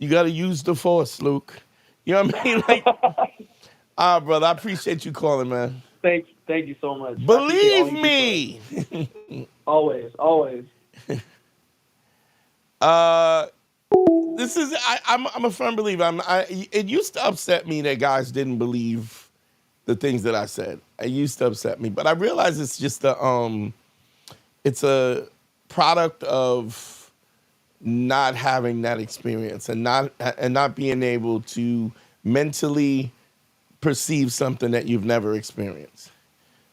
Speaker 3: got to use the force, Luke. You know what I mean? Like, brother, I appreciate you calling, man.
Speaker 4: Thank you so much.
Speaker 3: Believe me.
Speaker 4: Always.
Speaker 3: This is I'm a firm believer. It used to upset me that guys didn't believe the things that I said. It used to upset me, but I realize it's just it's a product of not having that experience and not being able to mentally perceive something that you've never experienced.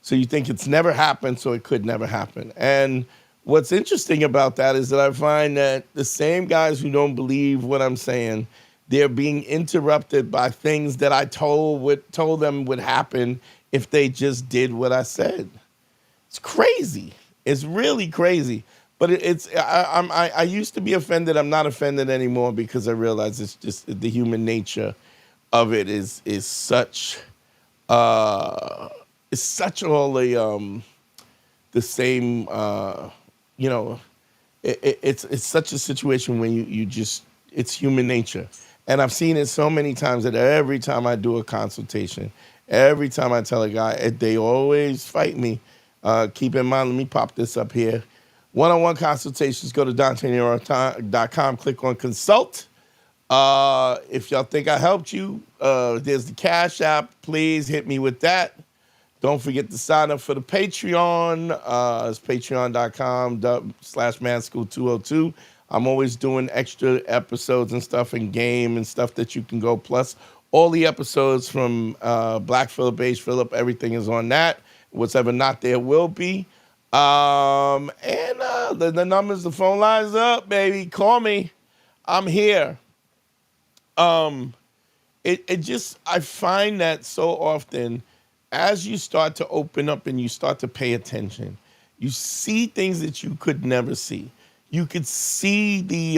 Speaker 3: So you think it's never happened, so it could never happen. And what's interesting about that is that I find that the same guys who don't believe what I'm saying, they're being interrupted by things that I told them would happen if they just did what I said. It's crazy. It's really crazy. But I used to be offended. I'm not offended anymore because I realize it's just the human nature of it is such it's such all the same you know it's such a situation when you just it's human nature. And I've seen it so many times that every time I do a consultation, every time I tell a guy, they always fight me. Keep in mind, let me pop this up here. One-on-one consultations, go to DanteNero.com, click on consult. If y'all think I helped you, there's the Cash App. Please hit me with that. Don't forget to sign up for the Patreon. It's patreon.com/manschool202. I'm always doing extra episodes and stuff and game and stuff that you can go. Plus, all the episodes from Black Phillip, Beige Phillip, everything is on that. What's ever not there will be. And the numbers, the phone lines up, baby. Call me. I'm here. It just, I find that so often as you start to open up and you start to pay attention, you see things that you could never see. You could see the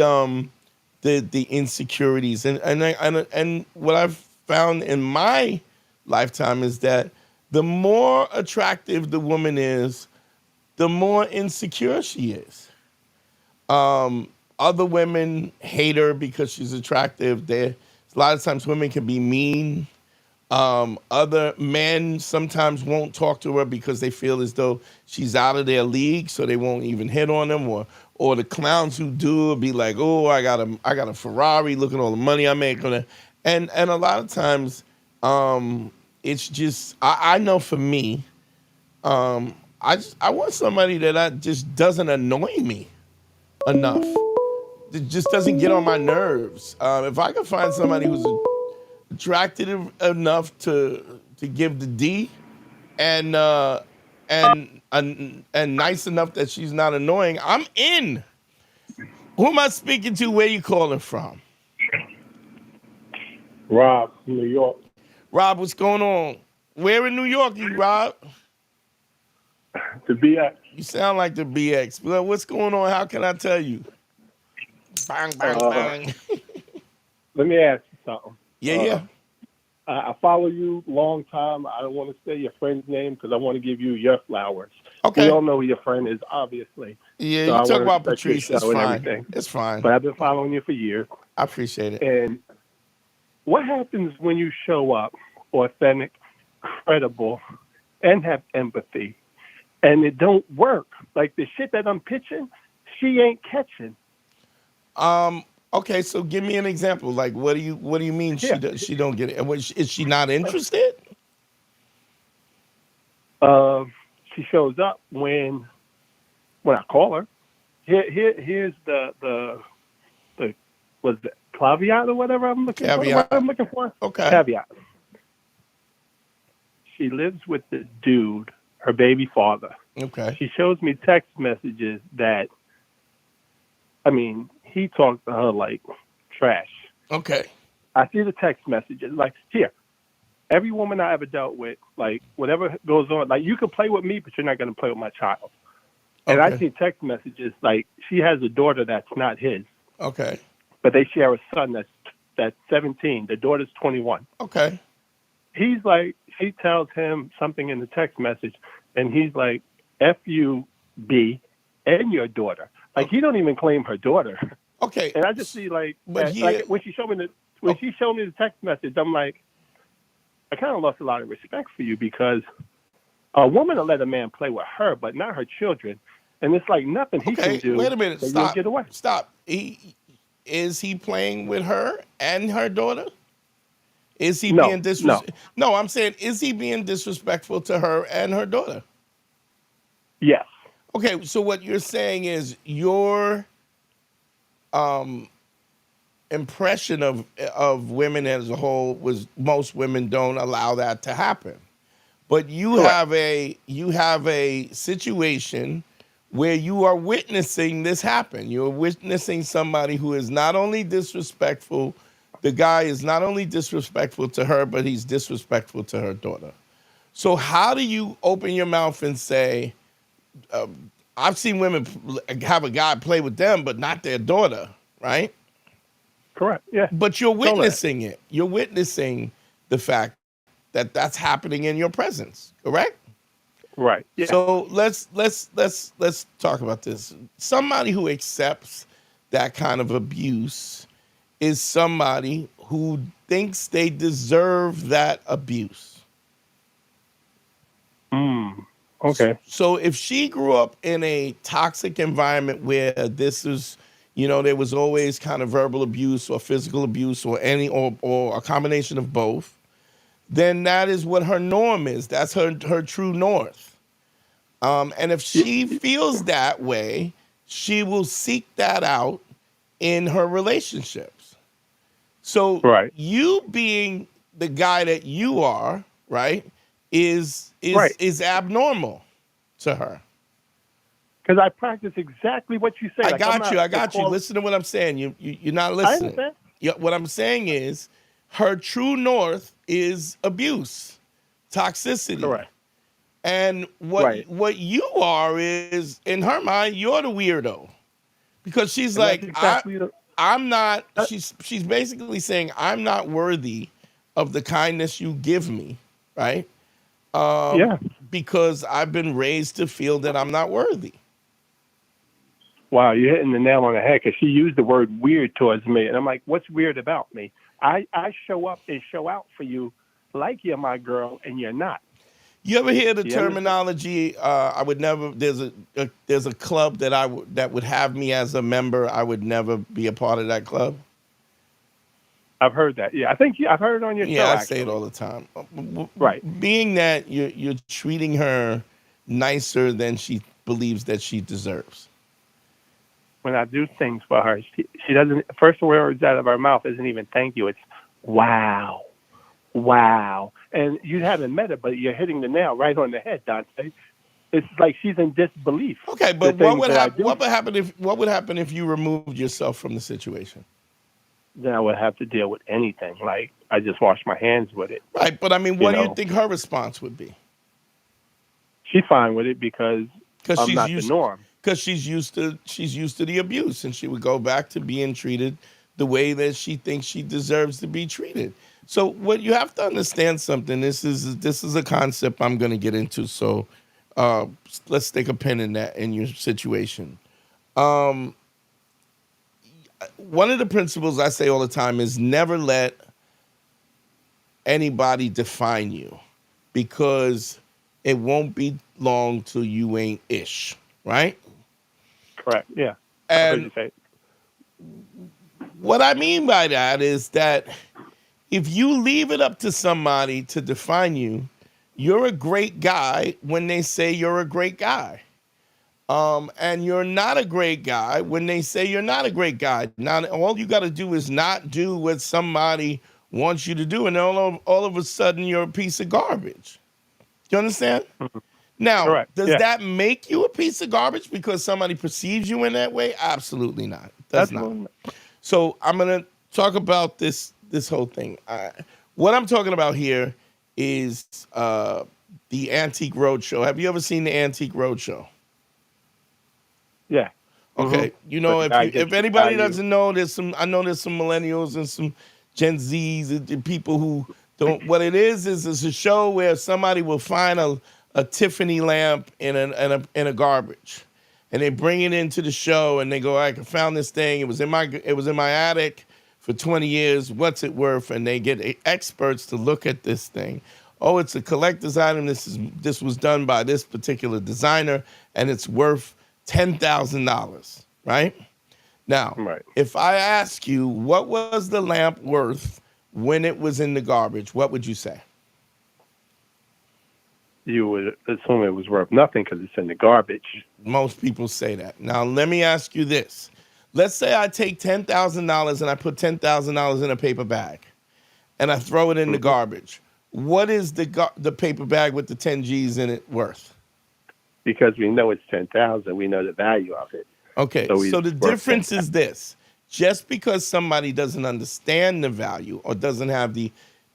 Speaker 3: insecurities and what I've found in my lifetime is that the more attractive the woman is, the more insecure she is. Other women hate her because she's attractive. A lot of times women can be mean. Other men sometimes won't talk to her because they feel as though she's out of their league, so they won't even hit on them. Or the clowns who do will be like, "Oh, I got a Ferrari. Look at all the money I make on it." And a lot of times, it's just I know for me, I want somebody that just doesn't annoy me enough. It just doesn't get on my nerves. If I can find somebody who's attractive enough to give the D, and nice enough that she's not annoying, I'm in. Who am I speaking to? Where you calling from?
Speaker 5: Rob from New York.
Speaker 3: Rob, what's going on? Where in New York you, Rob?
Speaker 5: The BX.
Speaker 3: You sound like the BX. Well, what's going on? How can I tell you? Bang, bang, bang.
Speaker 5: Let me ask you something.
Speaker 3: Yeah.
Speaker 5: I follow you long time. I don't want to say your friend's name because I want to give you your flowers.
Speaker 3: Okay.
Speaker 5: We all know who your friend is, obviously.
Speaker 3: Yeah,
Speaker 5: so
Speaker 3: you talk about Patrice. It's fine.
Speaker 5: Everything.
Speaker 3: It's fine.
Speaker 5: But I've been following you for years.
Speaker 3: I appreciate it.
Speaker 5: And what happens when you show up authentic, credible, and have empathy, and it don't work? Like the shit that I'm pitching, she ain't catching.
Speaker 3: Okay, so give me an example. Like, what do you mean she don't get it? Is she not interested?
Speaker 5: She shows up when I call her. Here's the was it caveat or whatever I'm looking for. What I'm looking for.
Speaker 3: Okay.
Speaker 5: Caveat. She lives with the dude, her baby father.
Speaker 3: Okay.
Speaker 5: She shows me text messages that, I mean, he talks to her like trash.
Speaker 3: Okay.
Speaker 5: I see the text messages. Like, here, every woman I ever dealt with, like, whatever goes on, like, you can play with me, but you're not going to play with my child. And I see text messages, like, she has a daughter that's not his.
Speaker 3: Okay.
Speaker 5: But they share a son that's 17. The daughter's 21.
Speaker 3: Okay.
Speaker 5: He's like, she tells him something in the text message, and he's like, F you, B, and your daughter. Like, he don't even claim her daughter.
Speaker 3: Okay.
Speaker 5: And I just see, like,
Speaker 3: but
Speaker 5: like when she showed me the text message, I'm like, I kind of lost a lot of respect for you because a woman will let a man play with her, but not her children. And it's like nothing he can do.
Speaker 3: Wait a minute.
Speaker 5: Stop. Get away.
Speaker 3: Stop. Is he playing with her and her daughter? Is he being disrespectful? No, I'm saying, is he being disrespectful to her and her daughter?
Speaker 5: Yes.
Speaker 3: Okay, so what you're saying is your impression of women as a whole was most women don't allow that to happen. But you
Speaker 5: Correct.
Speaker 3: have a situation where you are witnessing this happen. You're witnessing somebody who is not only disrespectful, the guy is not only disrespectful to her, but he's disrespectful to her daughter. So how do you open your mouth and say, I've seen women have a guy play with them, but not their daughter, right?
Speaker 5: Correct. Yeah.
Speaker 3: But you're
Speaker 5: Know that.
Speaker 3: witnessing it. You're witnessing the fact that that's happening in your presence, correct?
Speaker 5: Right. Yeah.
Speaker 3: So let's talk about this. Somebody who accepts that kind of abuse is somebody who thinks they deserve that abuse.
Speaker 5: Okay.
Speaker 3: So if she grew up in a toxic environment where this is, there was always kind of verbal abuse or physical abuse or or a combination of both, then that is what her norm is. That's her true north. And if she feels that way, she will seek that out in her relationships. So
Speaker 5: Right.
Speaker 3: you being the guy that you are, right, is
Speaker 5: Right.
Speaker 3: abnormal to her.
Speaker 5: Because I practice exactly what you say.
Speaker 3: I
Speaker 5: Like,
Speaker 3: got you. Listen to what I'm saying. You're not listening.
Speaker 5: understand.
Speaker 3: What I'm saying is her true north is abuse, toxicity.
Speaker 5: Correct.
Speaker 3: And
Speaker 5: Right.
Speaker 3: what you are is, in her mind, you're the weirdo. Because she's
Speaker 5: And
Speaker 3: like,
Speaker 5: that's exactly the-
Speaker 3: I'm not, she's basically saying, I'm not worthy of the kindness you give me, right?
Speaker 5: yeah.
Speaker 3: Because I've been raised to feel that I'm not worthy.
Speaker 5: Wow, you're hitting the nail on the head because she used the word weird towards me. And I'm like, what's weird about me? I show up and show out for you like you're my girl and you're not.
Speaker 3: You ever hear the
Speaker 5: You understand?
Speaker 3: terminology? I would never. There's a club that would have me as a member. I would never be a part of that club.
Speaker 5: I've heard that. Yeah, I think I've heard it on your show.
Speaker 3: Yeah, I
Speaker 5: actually.
Speaker 3: say it all the time.
Speaker 5: Right.
Speaker 3: Being that you're treating her nicer than she believes that she deserves.
Speaker 5: When I do things for her, she doesn't. First words out of her mouth isn't even thank you. It's wow, wow. And you haven't met her, but you're hitting the nail right on the head, Dante. It's like she's in disbelief.
Speaker 3: Okay, but
Speaker 5: The
Speaker 3: what
Speaker 5: things
Speaker 3: would
Speaker 5: that I
Speaker 3: happen?
Speaker 5: do.
Speaker 3: What would happen if you removed yourself from the situation?
Speaker 5: Then I would have to deal with anything. Like I just wash my hands with it.
Speaker 3: Right, but I mean, what do you
Speaker 5: know.
Speaker 3: think her response would be?
Speaker 5: She's fine with it because I'm
Speaker 3: she's
Speaker 5: not
Speaker 3: used,
Speaker 5: the norm.
Speaker 3: Because she's used to the abuse, and she would go back to being treated the way that she thinks she deserves to be treated. So what you have to understand something. This is a concept I'm going to get into. So let's stick a pin in that in your situation. One of the principles I say all the time is never let anybody define you, because it won't be long till you ain't ish, right?
Speaker 5: Correct. Yeah.
Speaker 3: And
Speaker 5: I heard you say it.
Speaker 3: what I mean by that is that if you leave it up to somebody to define you, you're a great guy when they say you're a great guy. And you're not a great guy when they say you're not a great guy. Now, all you got to do is not do what somebody wants you to do, and all of a sudden you're a piece of garbage. Do you understand? Now,
Speaker 5: Correct.
Speaker 3: does
Speaker 5: Yeah.
Speaker 3: that make you a piece of garbage because somebody perceives you in that way? Absolutely not. It does not. So I'm going to talk about this whole thing. What I'm talking about here is the Antique Roadshow. Have you ever seen the Antique Roadshow?
Speaker 5: Yeah.
Speaker 3: Okay,
Speaker 5: Mm-hmm.
Speaker 3: if anybody doesn't know, there's some millennials and some Gen Zs and people who don't. What it is it's a show where somebody will find a Tiffany lamp in a garbage, and they bring it into the show and they go, I found this thing. It was in my attic for 20 years. What's it worth? And they get experts to look at this thing. Oh, it's a collector's item. This was done by this particular designer, and it's worth $10,000, right? Now,
Speaker 5: Right.
Speaker 3: if I ask you what was the lamp worth when it was in the garbage, what would you say?
Speaker 5: You would assume it was worth nothing because it's in the garbage.
Speaker 3: Most people say that. Now, let me ask you this. Let's say I take $10,000 and I put $10,000 in a paper bag and I throw it in the garbage. what is the paper bag with the 10 G's in it worth?
Speaker 5: Because we know it's 10,000. We know the value of it.
Speaker 3: Okay, so the
Speaker 5: it's worth
Speaker 3: difference
Speaker 5: 10,000.
Speaker 3: is this. Just because somebody doesn't understand the value or doesn't have the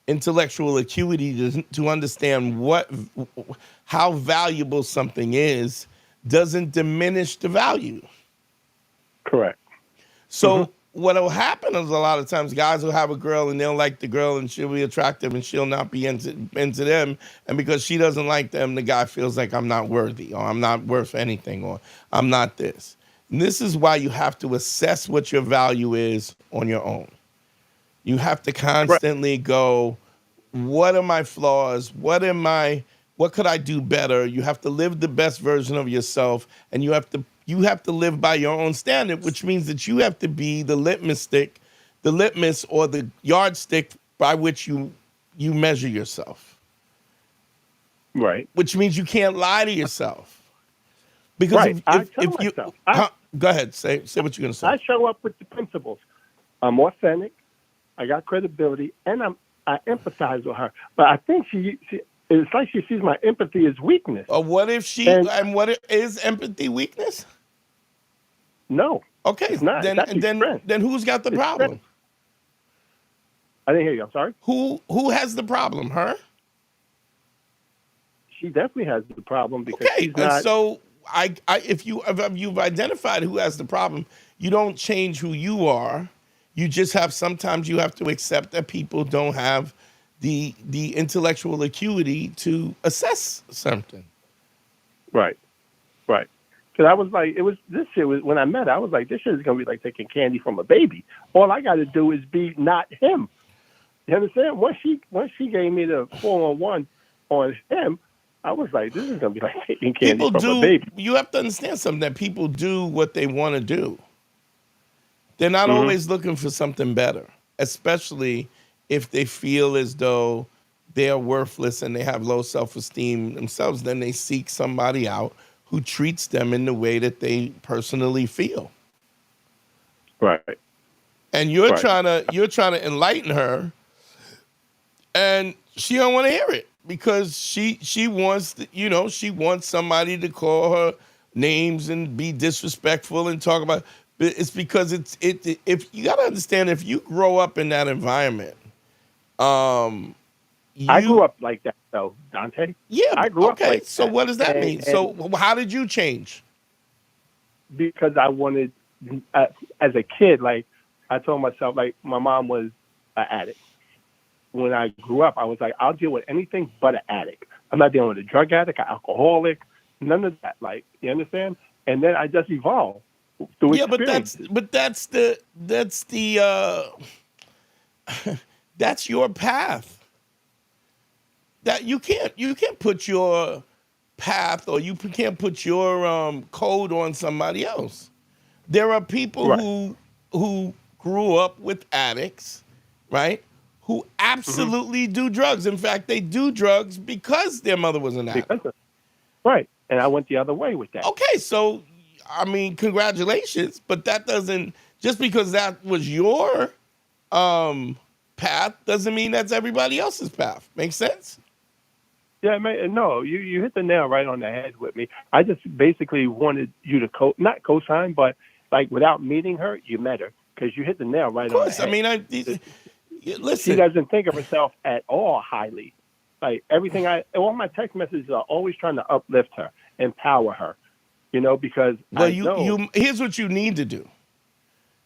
Speaker 3: intellectual acuity to understand how valuable something is, doesn't diminish the value.
Speaker 5: Correct.
Speaker 3: So what will happen is a lot of times guys will have a girl and they'll like the girl and she'll be attractive and she'll not be into them. And because she doesn't like them, the guy feels like I'm not worthy or I'm not worth anything or I'm not this. And this is why you have to assess what your value is on your own. You have to constantly go, what are my flaws? What could I do better? You have to live the best version of yourself, and you have to live by your own standard, which means that you have to be the litmus or the yardstick by which you measure yourself.
Speaker 5: Right.
Speaker 3: Which means you can't lie to yourself. Because if you go ahead, say what you're gonna say.
Speaker 5: I show up with the principles. I'm authentic. I got credibility, and I empathize with her. But I think it's like she sees my empathy as weakness.
Speaker 3: What if what is empathy weakness?
Speaker 5: No.
Speaker 3: Okay,
Speaker 5: it's not.
Speaker 3: Then who's got the problem?
Speaker 5: Strength. I didn't hear you. I'm sorry.
Speaker 3: Who has the problem? Her?
Speaker 5: She definitely has the problem because she's not.
Speaker 3: And so if you've identified who has the problem, you don't change who you are. You just sometimes you have to accept that people don't have the intellectual acuity to assess something.
Speaker 5: Right. Because I was like, when I met her, I was like, this shit is going to be like taking candy from a baby. All I got to do is be not him. You understand? Once she gave me the 4-on-1 on him, I was like, this is going to be like taking candy from a baby.
Speaker 3: You have to understand something, that people do what they want to do. They're not always looking for something better, especially if they feel as though they are worthless and they have low self-esteem themselves. Then they seek somebody out who treats them in the way that they personally feel.
Speaker 5: Right.
Speaker 3: And you're trying to enlighten her, and she don't want to hear it because she wants she wants somebody to call her names and be disrespectful and talk about. It's because if you got to understand, if you grow up in that environment,
Speaker 5: I grew up like that, though, Dante.
Speaker 3: Yeah,
Speaker 5: I grew up like
Speaker 3: so
Speaker 5: that.
Speaker 3: what does that mean? So how did you change?
Speaker 5: Because I wanted, as a kid, like I told myself, like my mom was an addict. When I grew up, I was like, I'll deal with anything but an addict. I'm not dealing with a drug addict, an alcoholic, none of that. Like, you understand? And then I just evolved through experiences.
Speaker 3: but that's that's your path. That you can't put your path or you can't put your code on somebody else. There are people who grew up with addicts, right? Who absolutely do drugs. In fact, they do drugs because their mother was an addict.
Speaker 5: Right. And I went the other way with that.
Speaker 3: Okay, so I mean, congratulations, but that doesn't, just because that was your path doesn't mean that's everybody else's path. Make sense?
Speaker 5: Yeah, no, you hit the nail right on the head with me. I just basically wanted you to not co-sign, but like without meeting her, you met her because you hit the nail right on the head.
Speaker 3: I mean, listen.
Speaker 5: She doesn't think of herself at all highly. Like all my text messages are always trying to uplift her, empower her, because
Speaker 3: here's what you need to do.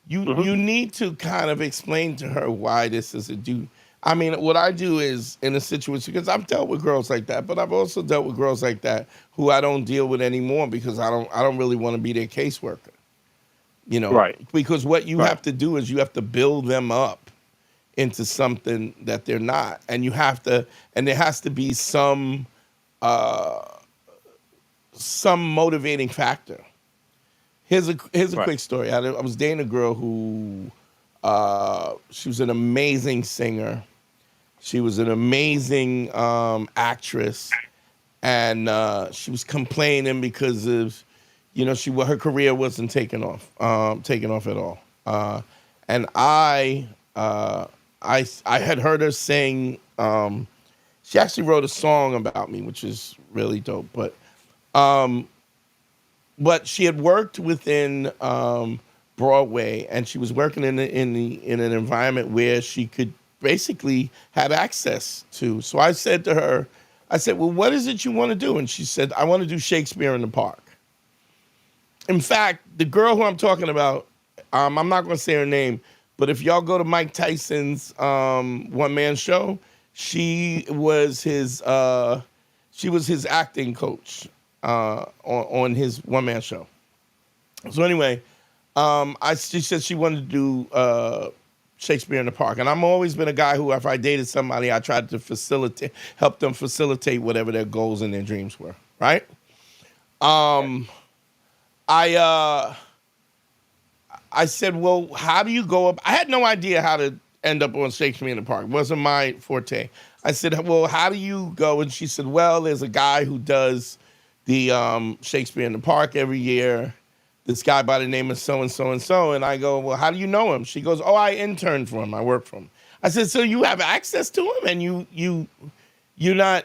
Speaker 3: You need to kind of explain to her why this is a do. I mean, what I do is in a situation, because I've dealt with girls like that, but I've also dealt with girls like that who I don't deal with anymore because I don't really want to be their caseworker.
Speaker 5: Right.
Speaker 3: Because what you have to do is you have to build them up into something that they're not, and there has to be some motivating factor. Here's a quick story. I was dating a girl who she was an amazing singer. She was an amazing actress, and she was complaining because of, her career wasn't taking off at all. And I had heard her sing. She actually wrote a song about me, which is really dope. But she had worked within Broadway, and she was working in an environment where she could basically have access to. So I said to her, I said, well, what is it you want to do? And she said, I want to do Shakespeare in the Park. In fact, the girl who I'm talking about, I'm not going to say her name, but if y'all go to Mike Tyson's one-man show, she was his acting coach on his one-man show. So anyway, she said she wanted to do Shakespeare in the Park, and I've always been a guy who, if I dated somebody, I tried to help them facilitate whatever their goals and their dreams were. Right? I said, well, how do you go up? I had no idea how to end up on Shakespeare in the Park. It wasn't my forte. I said, well, how do you go? And she said, well, there's a guy who does the Shakespeare in the Park every year. This guy by the name of so-and-so and so. And I go, well, how do you know him? She goes, oh, I interned for him. I work for him. I said, so you have access to him and you're not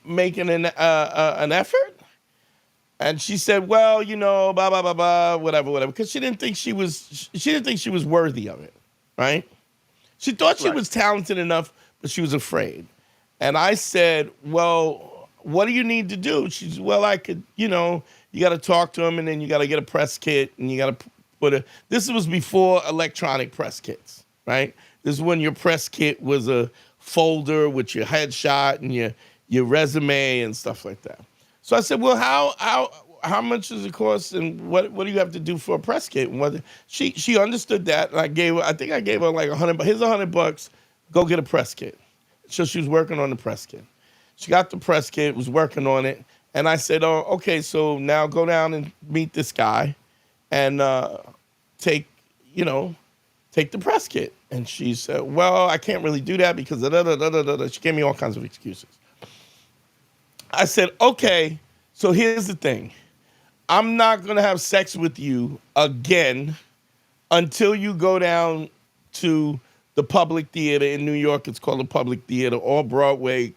Speaker 3: making an effort? And she said, well, blah, blah, blah, blah, whatever, because she didn't think she was worthy of it, right? She thought she was talented enough, but she was afraid. And I said, well, what do you need to do? She said, well, I could, you got to talk to him, and then you got to get a press kit, and you got to this was before electronic press kits, right? This is when your press kit was a folder with your headshot and your resume and stuff like that. So I said, well, how much does it cost, and what do you have to do for a press kit? And she understood that, and I think I gave her like $100. Here's $100. Go get a press kit. So she was working on the press kit. She got the press kit, was working on it, and I said, oh, okay, so now go down and meet this guy, and take the press kit. And she said, well, I can't really do that because She gave me all kinds of excuses. I said, okay, so here's the thing. I'm not going to have sex with you again until you go down to the Public Theater in New York. It's called the Public Theater. All Broadway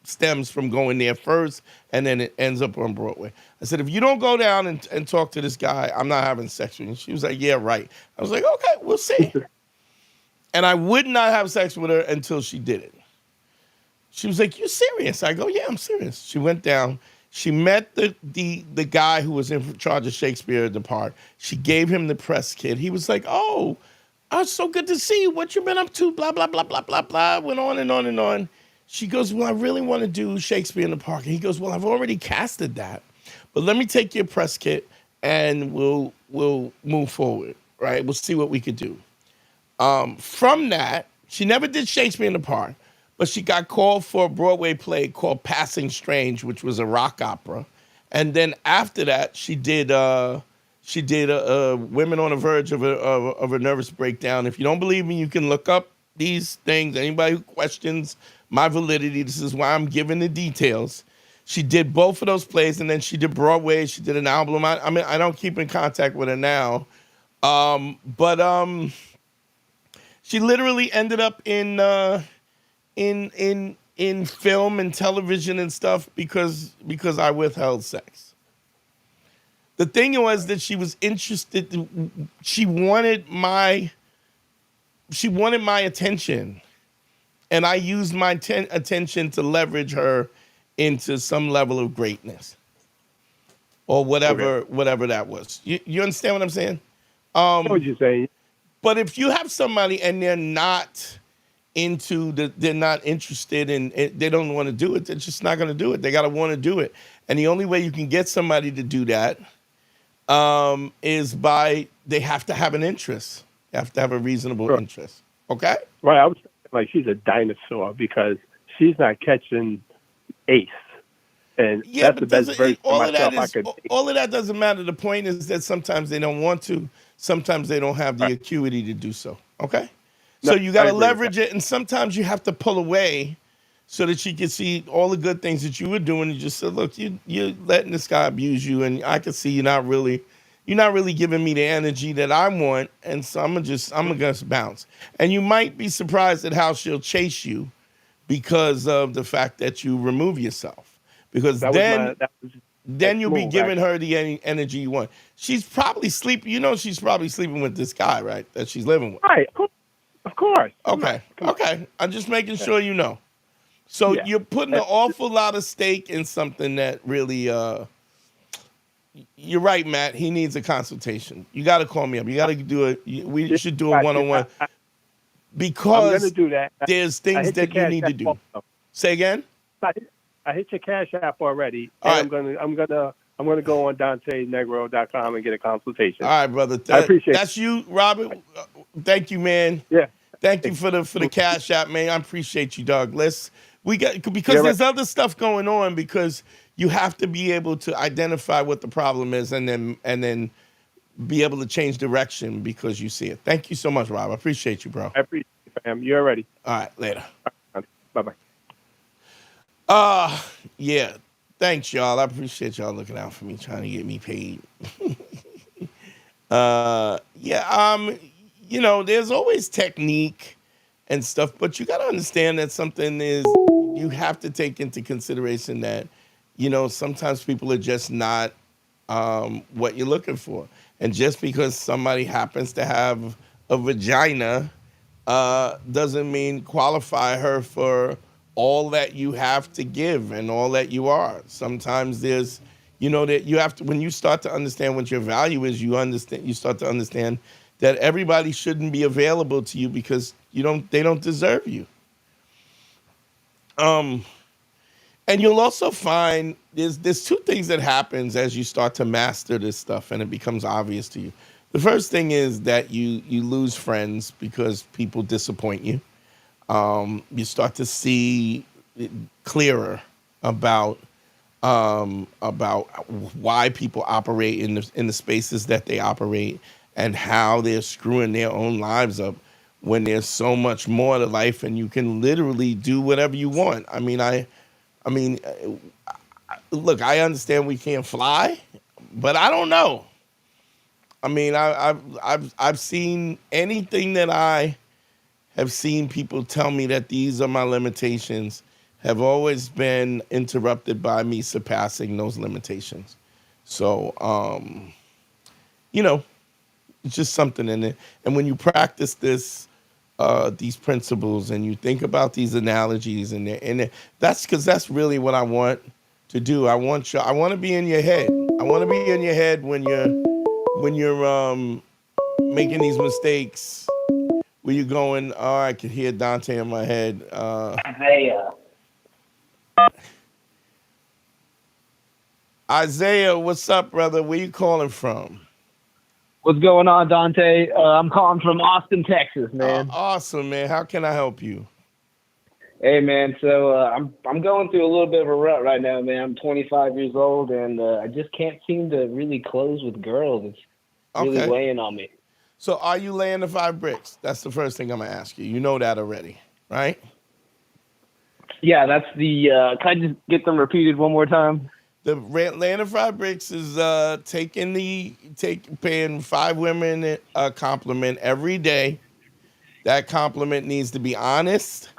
Speaker 3: stems from going there first, and then it ends up on Broadway. I said, if you don't go down and talk to this guy, I'm not having sex with you. She was like, yeah, right. I was like, okay, we'll see. And I would not have sex with her until she did it. She was like, you serious? I go, yeah, I'm serious. She went down. She met the guy who was in charge of Shakespeare in the Park. She gave him the press kit. He was like, oh, it's so good to see you. What you been up to? Blah, blah, blah, blah, blah, blah. Went on and on and on. She goes, well, I really want to do Shakespeare in the Park. And he goes, well, I've already casted that. But let me take your press kit and we'll move forward, right? We'll see what we could do. From that, she never did Shakespeare in the Park. But she got called for a Broadway play called Passing Strange, which was a rock opera. And then after that, she did Women on the Verge of a Nervous Breakdown. If you don't believe me, you can look up these things. Anybody who questions my validity, this is why I'm giving the details. She did both of those plays, and then she did Broadway. She did an album. I mean, I don't keep in contact with her now. But she literally ended up in film and television and stuff because I withheld sex. The thing was that she was interested. She wanted my attention, and I used my attention to leverage her into some level of greatness, or whatever that was. You understand what I'm saying?
Speaker 5: I know what you're saying.
Speaker 3: But if you have somebody and they're not they're not interested in it, they don't want to do it, they're just not going to do it. They got to want to do it. And the only way you can get somebody to do that is they have to have an interest. They have to have a reasonable interest. Okay?
Speaker 5: Right. I was like, she's a dinosaur because she's not catching Ace. And
Speaker 3: yeah,
Speaker 5: that's the best version of myself I could.
Speaker 3: All of that doesn't matter. The point is that sometimes they don't want to. Sometimes they don't have the acuity to do so. Okay? So you got to leverage it, and sometimes you have to pull away so that she can see all the good things that you were doing. You just said, look, you're letting this guy abuse you, and I can see you're not really giving me the energy that I want, and so I'm gonna just bounce. And you might be surprised at how she'll chase you because of the fact that you remove yourself. Because
Speaker 5: That
Speaker 3: then
Speaker 5: was
Speaker 3: you'll be
Speaker 5: move,
Speaker 3: giving
Speaker 5: actually.
Speaker 3: her the energy you want. She's probably sleeping. You know, she's probably sleeping with this guy, right? That she's living with.
Speaker 5: Right, of course. Come on,
Speaker 3: Okay.
Speaker 5: come on.
Speaker 3: Okay. I'm just making
Speaker 5: Yeah.
Speaker 3: sure you know. So
Speaker 5: Yeah.
Speaker 3: you're putting an awful lot of stake in something that really. You're right, Matt. He needs a consultation. You got to call me up. You got to do it. We should do a
Speaker 5: Got you.
Speaker 3: one-on-one
Speaker 5: I'm gonna
Speaker 3: because
Speaker 5: do that.
Speaker 3: there's
Speaker 5: I
Speaker 3: things
Speaker 5: hit your
Speaker 3: that you
Speaker 5: cash
Speaker 3: need to
Speaker 5: app
Speaker 3: do.
Speaker 5: also.
Speaker 3: Say again.
Speaker 5: I hit your cash app already,
Speaker 3: All
Speaker 5: and
Speaker 3: right.
Speaker 5: I'm gonna go on DanteNegro.com and get a consultation.
Speaker 3: All right, brother.
Speaker 5: I appreciate
Speaker 3: That's you, Robert. Thank you, man.
Speaker 5: Yeah.
Speaker 3: Thank you for the cash app, man. I appreciate you, dog. Because
Speaker 5: Yeah,
Speaker 3: there's other stuff going on because you have to be able to identify what the problem is and then be able to change direction because you see it. Thank you so much, Rob. I appreciate you, bro.
Speaker 5: I appreciate it, fam. You're ready.
Speaker 3: All right, later.
Speaker 5: Bye bye.
Speaker 3: Yeah. Thanks, y'all. I appreciate y'all looking out for me, trying to get me paid. There's always technique and stuff, but you got to understand that something is, you have to take into consideration that, sometimes people are just not what you're looking for. And just because somebody happens to have a vagina doesn't mean qualify her for all that you have to give and all that you are. Sometimes there's, that you have to, when you start to understand what your value is, you start to understand that everybody shouldn't be available to you because they don't deserve you. And you'll also find there's two things that happens as you start to master this stuff and it becomes obvious to you. The first thing is that you lose friends because people disappoint you. You start to see clearer about why people operate in the spaces that they operate and how they're screwing their own lives up when there's so much more to life and you can literally do whatever you want. Look, I understand we can't fly, but I don't know. I've seen anything that I have seen people tell me that these are my limitations have always been interrupted by me surpassing those limitations. So, it's just something in it. And when you practice these principles and you think about these analogies and that's because that's really what I want to do. I want to be in your head. I want to be in your head when you're making these mistakes. Where you going? Oh, I can hear Dante in my head. Isaiah, what's up, brother? Where you calling from?
Speaker 7: What's going on, Dante? I'm calling from Austin, Texas, man.
Speaker 3: Awesome, man. How can I help you?
Speaker 7: Hey, man. So I'm going through a little bit of a rut right now, man. I'm 25 years old, and I just can't seem to really close with girls. It's really weighing on me.
Speaker 3: So are you laying the 5 bricks? That's the first thing I'm going to ask you. You know that already, right?
Speaker 7: Yeah, that's the can I just get them repeated one more time?
Speaker 3: The laying the 5 bricks is paying 5 women a compliment every day. That compliment needs to be honest.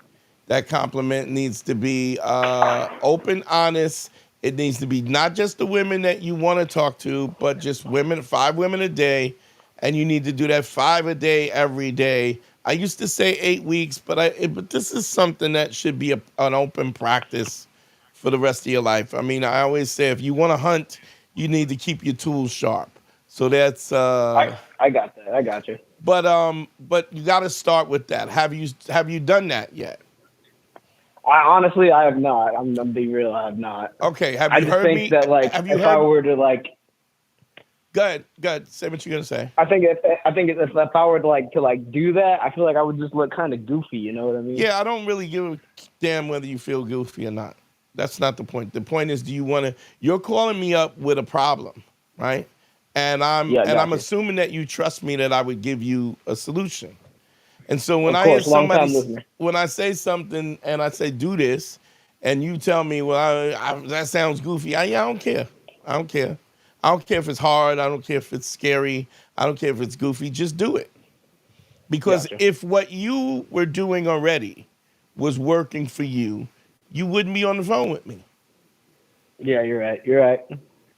Speaker 3: That compliment needs to be open, honest. It needs to be not just the women that you want to talk to, but just 5 women a day. And you need to do that 5 a day every day. I used to say 8 weeks, but this is something that should be an open practice for the rest of your life. I always say if you want to hunt, you need to keep your tools sharp. So that's
Speaker 7: I got that. I got you.
Speaker 3: But you got to start with that. Have you done that yet?
Speaker 7: Honestly, I have not. I'm being real. I have not.
Speaker 3: Okay. Have
Speaker 7: I
Speaker 3: you
Speaker 7: just
Speaker 3: heard
Speaker 7: think
Speaker 3: me?
Speaker 7: that if I were to
Speaker 3: Go ahead. Say what you're gonna say.
Speaker 7: I think if I were to do that, I feel like I would just look kind of goofy. You know what I mean?
Speaker 3: Yeah, I don't really give a damn whether you feel goofy or not. That's not the point. The point is, you're calling me up with a problem, right? And I'm assuming that you trust me that I would give you a solution. And so when when I say something and I say do this, and you tell me, well, that sounds goofy. I don't care. I don't care if it's hard. I don't care if it's scary. I don't care if it's goofy. Just do it. Because if what you were doing already was working for you, you wouldn't be on the phone with me.
Speaker 7: Yeah, you're right. You're right.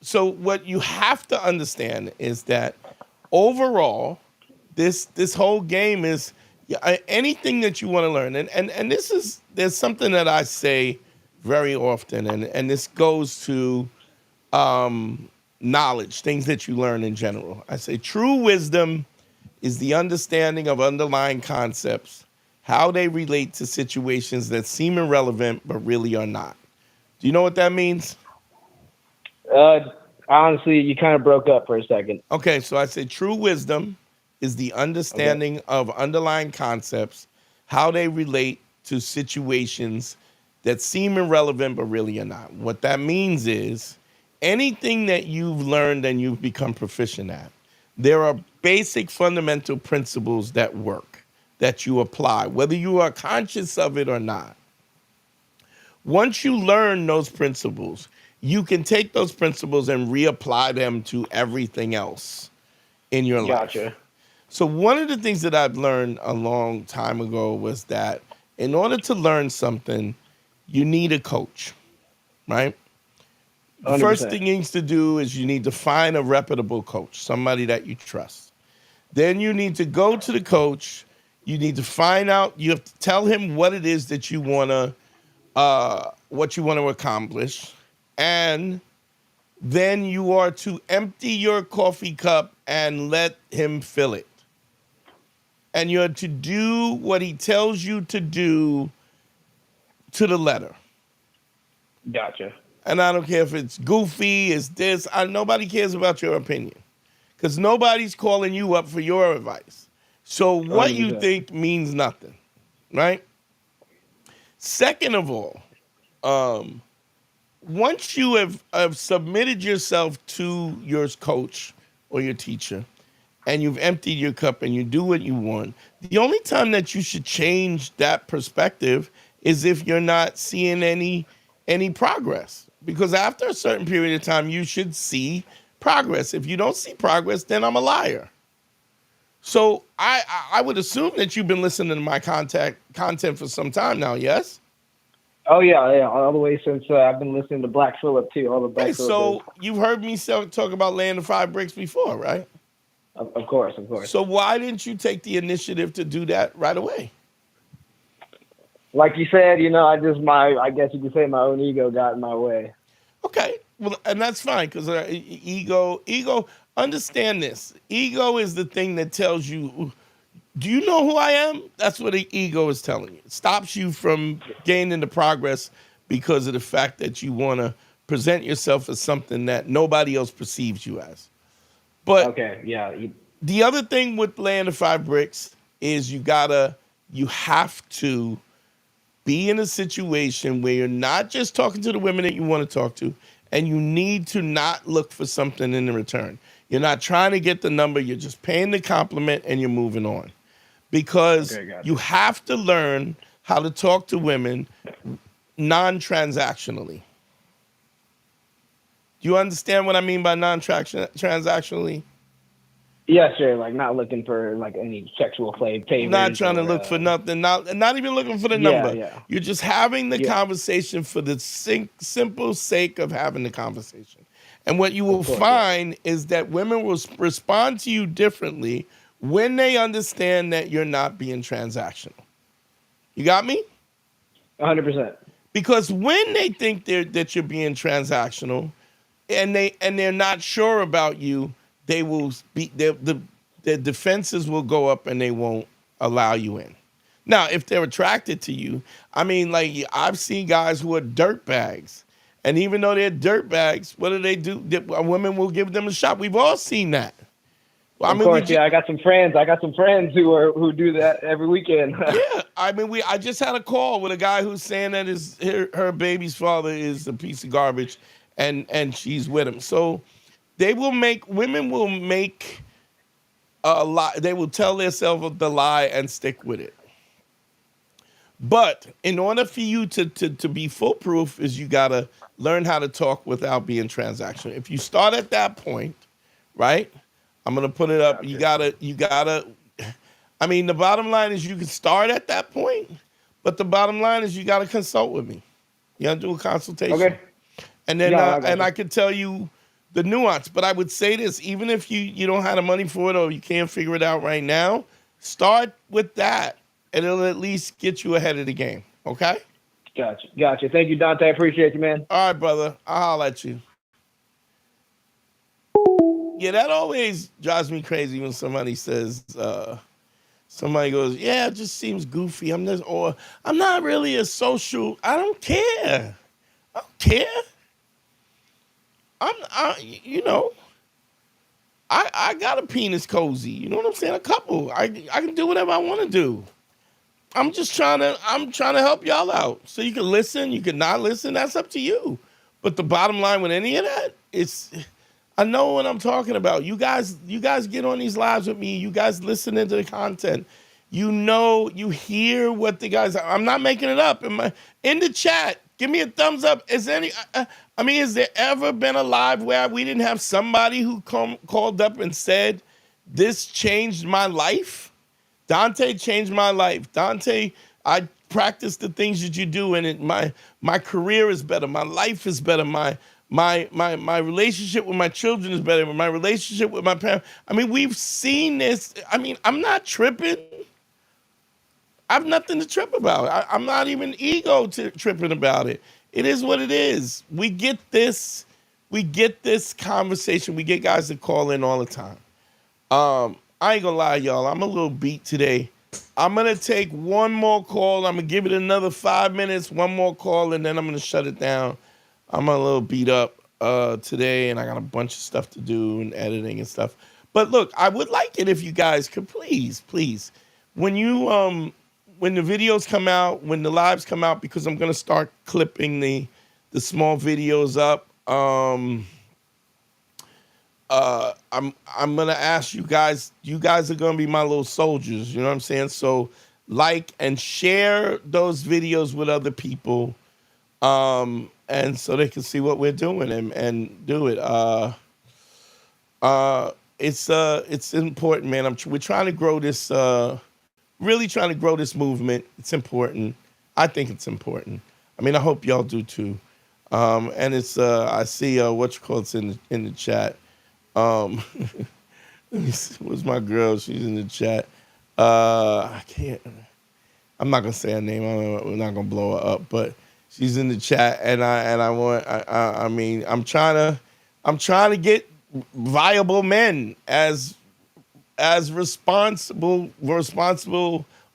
Speaker 3: So what you have to understand is that overall, this whole game is anything that you want to learn, and there's something that I say very often, and this goes to knowledge, things that you learn in general. I say true wisdom is the understanding of underlying concepts, how they relate to situations that seem irrelevant but really are not. Do you know what that means?
Speaker 7: Honestly, you kind of broke up for a second.
Speaker 3: Okay, so I say true wisdom is the understanding of underlying concepts, how they relate to situations that seem irrelevant but really are not. What that means is anything that you've learned and you've become proficient at, there are basic fundamental principles that work, that you apply, whether you are conscious of it or not. Once you learn those principles, you can take those principles and reapply them to everything else in your life.
Speaker 7: Gotcha.
Speaker 3: So one of the things that I've learned a long time ago was that in order to learn something, you need a coach, right? The
Speaker 7: 100%.
Speaker 3: first thing you need to do is you need to find a reputable coach, somebody that you trust. Then you need to go to the coach. You need to find out, you have to tell him what it is that you want to accomplish. And then you are to empty your coffee cup and let him fill it. And you're to do what he tells you to do to the letter.
Speaker 7: Gotcha.
Speaker 3: And I don't care if it's goofy, it's this. Nobody cares about your opinion because nobody's calling you up for your advice. So what
Speaker 7: 100%.
Speaker 3: you think means nothing, right? Second of all, once you have submitted yourself to your coach or your teacher and you've emptied your cup and you do what you want, the only time that you should change that perspective is if you're not seeing any progress. Because after a certain period of time, you should see progress. If you don't see progress, then I'm a liar. So I would assume that you've been listening to my content for some time now, yes?
Speaker 7: Oh yeah, all the way since I've been listening to Black Phillip too. All the Black Phillip.
Speaker 3: So you've heard me talk about laying the 5 bricks before, right?
Speaker 7: Of course.
Speaker 3: So why didn't you take the initiative to do that right away?
Speaker 7: Like you said, I guess you could say my own ego got in my way.
Speaker 3: Okay, well, and that's fine because ego. Understand this. Ego is the thing that tells you, do you know who I am? That's what the ego is telling you. It stops you from gaining the progress because of the fact that you want to present yourself as something that nobody else perceives you as. But
Speaker 7: okay, yeah.
Speaker 3: The other thing with laying the 5 bricks is you have to be in a situation where you're not just talking to the women that you want to talk to, and you need to not look for something in return. You're not trying to get the number, you're just paying the compliment and you're moving on. Because you have to learn how to talk to women non-transactionally. Do you understand what I mean by non-transactionally?
Speaker 7: Yeah, sure. Like not looking for like any sexual favors.
Speaker 3: Not trying to look for nothing. Not even looking for the number.
Speaker 7: Yeah.
Speaker 3: You're just having the conversation for the simple sake of having the conversation. And what you will find is that women will respond to you differently when they understand that you're not being transactional. You got me?
Speaker 7: 100%.
Speaker 3: Because when they think that you're being transactional, and they're not sure about you, they will be their defenses will go up and they won't allow you in. Now, if they're attracted to you, I mean, like I've seen guys who are dirtbags, and even though they're dirtbags, what do? Women will give them a shot. We've all seen that. Well,
Speaker 7: of course, I got some friends. Who do that every weekend.
Speaker 3: Yeah, I mean, I just had a call with a guy who's saying that her baby's father is a piece of garbage, and she's with him. So women will make a lie. They will tell themselves the lie and stick with it. But in order for you to be foolproof, is you gotta learn how to talk without being transactional. If you start at that point, right? I'm gonna put it up. You gotta. I mean, the bottom line is you can start at that point, But the bottom line is you got to consult with me. You got to do a consultation.
Speaker 7: Okay.
Speaker 3: And then
Speaker 7: Yeah,
Speaker 3: I can tell you the nuance. But I would say this, even if you don't have the money for it or you can't figure it out right now, start with that. And it'll at least get you ahead of the game. Okay?
Speaker 7: Gotcha. Thank you, Dante. I appreciate you, man.
Speaker 3: All right, brother. I'll holler at you. Yeah, that always drives me crazy when somebody says, somebody goes, yeah, it just seems goofy. I'm not really a social. I don't care. I don't care. I got a penis cozy. You know what I'm saying? A couple. I can do whatever I want to do. I'm trying to help y'all out. So you can listen, you can not listen. That's up to you. But the bottom line with any of that, I know what I'm talking about. You guys get on these lives with me. You guys listen to the content. You hear what the guys are. I'm not making it up. In the chat, give me a thumbs up. Has there ever been a live where we didn't have somebody who called up and said, this changed my life? Dante changed my life. Dante, I practice the things that you do, and my career is better. My life is better. My relationship with my children is better. My relationship with my parents. We've seen this. I'm not tripping. I have nothing to trip about. I'm not even tripping about it. It is what it is. We get this conversation. We get guys that call in all the time. I ain't gonna lie, y'all. I'm a little beat today. I'm gonna take one more call. I'm gonna give it another 5 minutes, one more call, and then I'm gonna shut it down. I'm a little beat up today, and I got a bunch of stuff to do and editing and stuff. But look, I would like it if you guys could please, when the videos come out, when the lives come out, because I'm gonna start clipping the small videos up. I'm gonna ask you guys. You guys are gonna be my little soldiers. You know what I'm saying? So like and share those videos with other people, and so they can see what we're doing and do it. It's important, man. We're trying to grow this. Really trying to grow this movement. It's important. I think it's important. I hope y'all do too. And it's I see what's in the chat. Let me see, what's my girl? She's in the chat. I can't. I'm not gonna say her name. We're not gonna blow her up, but she's in the chat, and I'm trying to get viable men as responsible,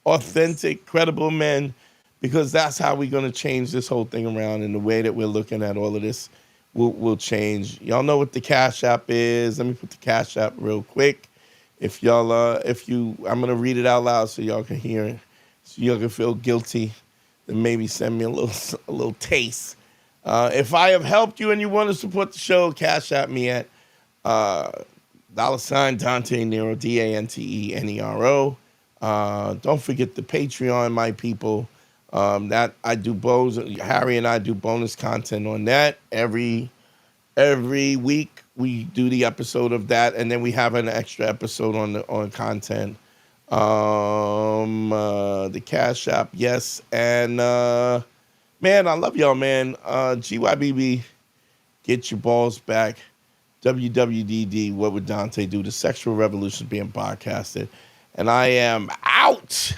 Speaker 3: authentic, credible men, because that's how we're gonna change this whole thing around, and the way that we're looking at all of this will change. Y'all know what the Cash App is. Let me put the Cash App real quick. I'm gonna read it out loud so y'all can hear it, so y'all can feel guilty, and maybe send me a little taste. If I have helped you and you want to support the show, Cash App me at $Dante Nero, DanteNero. Don't forget the Patreon, my people. That I do Harry and I do bonus content on that every week. We do the episode of that, and then we have an extra episode on content. The Cash App, yes, and man, I love y'all, man. GYBB, get your balls back. WWDD, what would Dante do? The sexual revolution being podcasted, and I am out.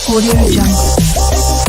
Speaker 8: Audio Jungle.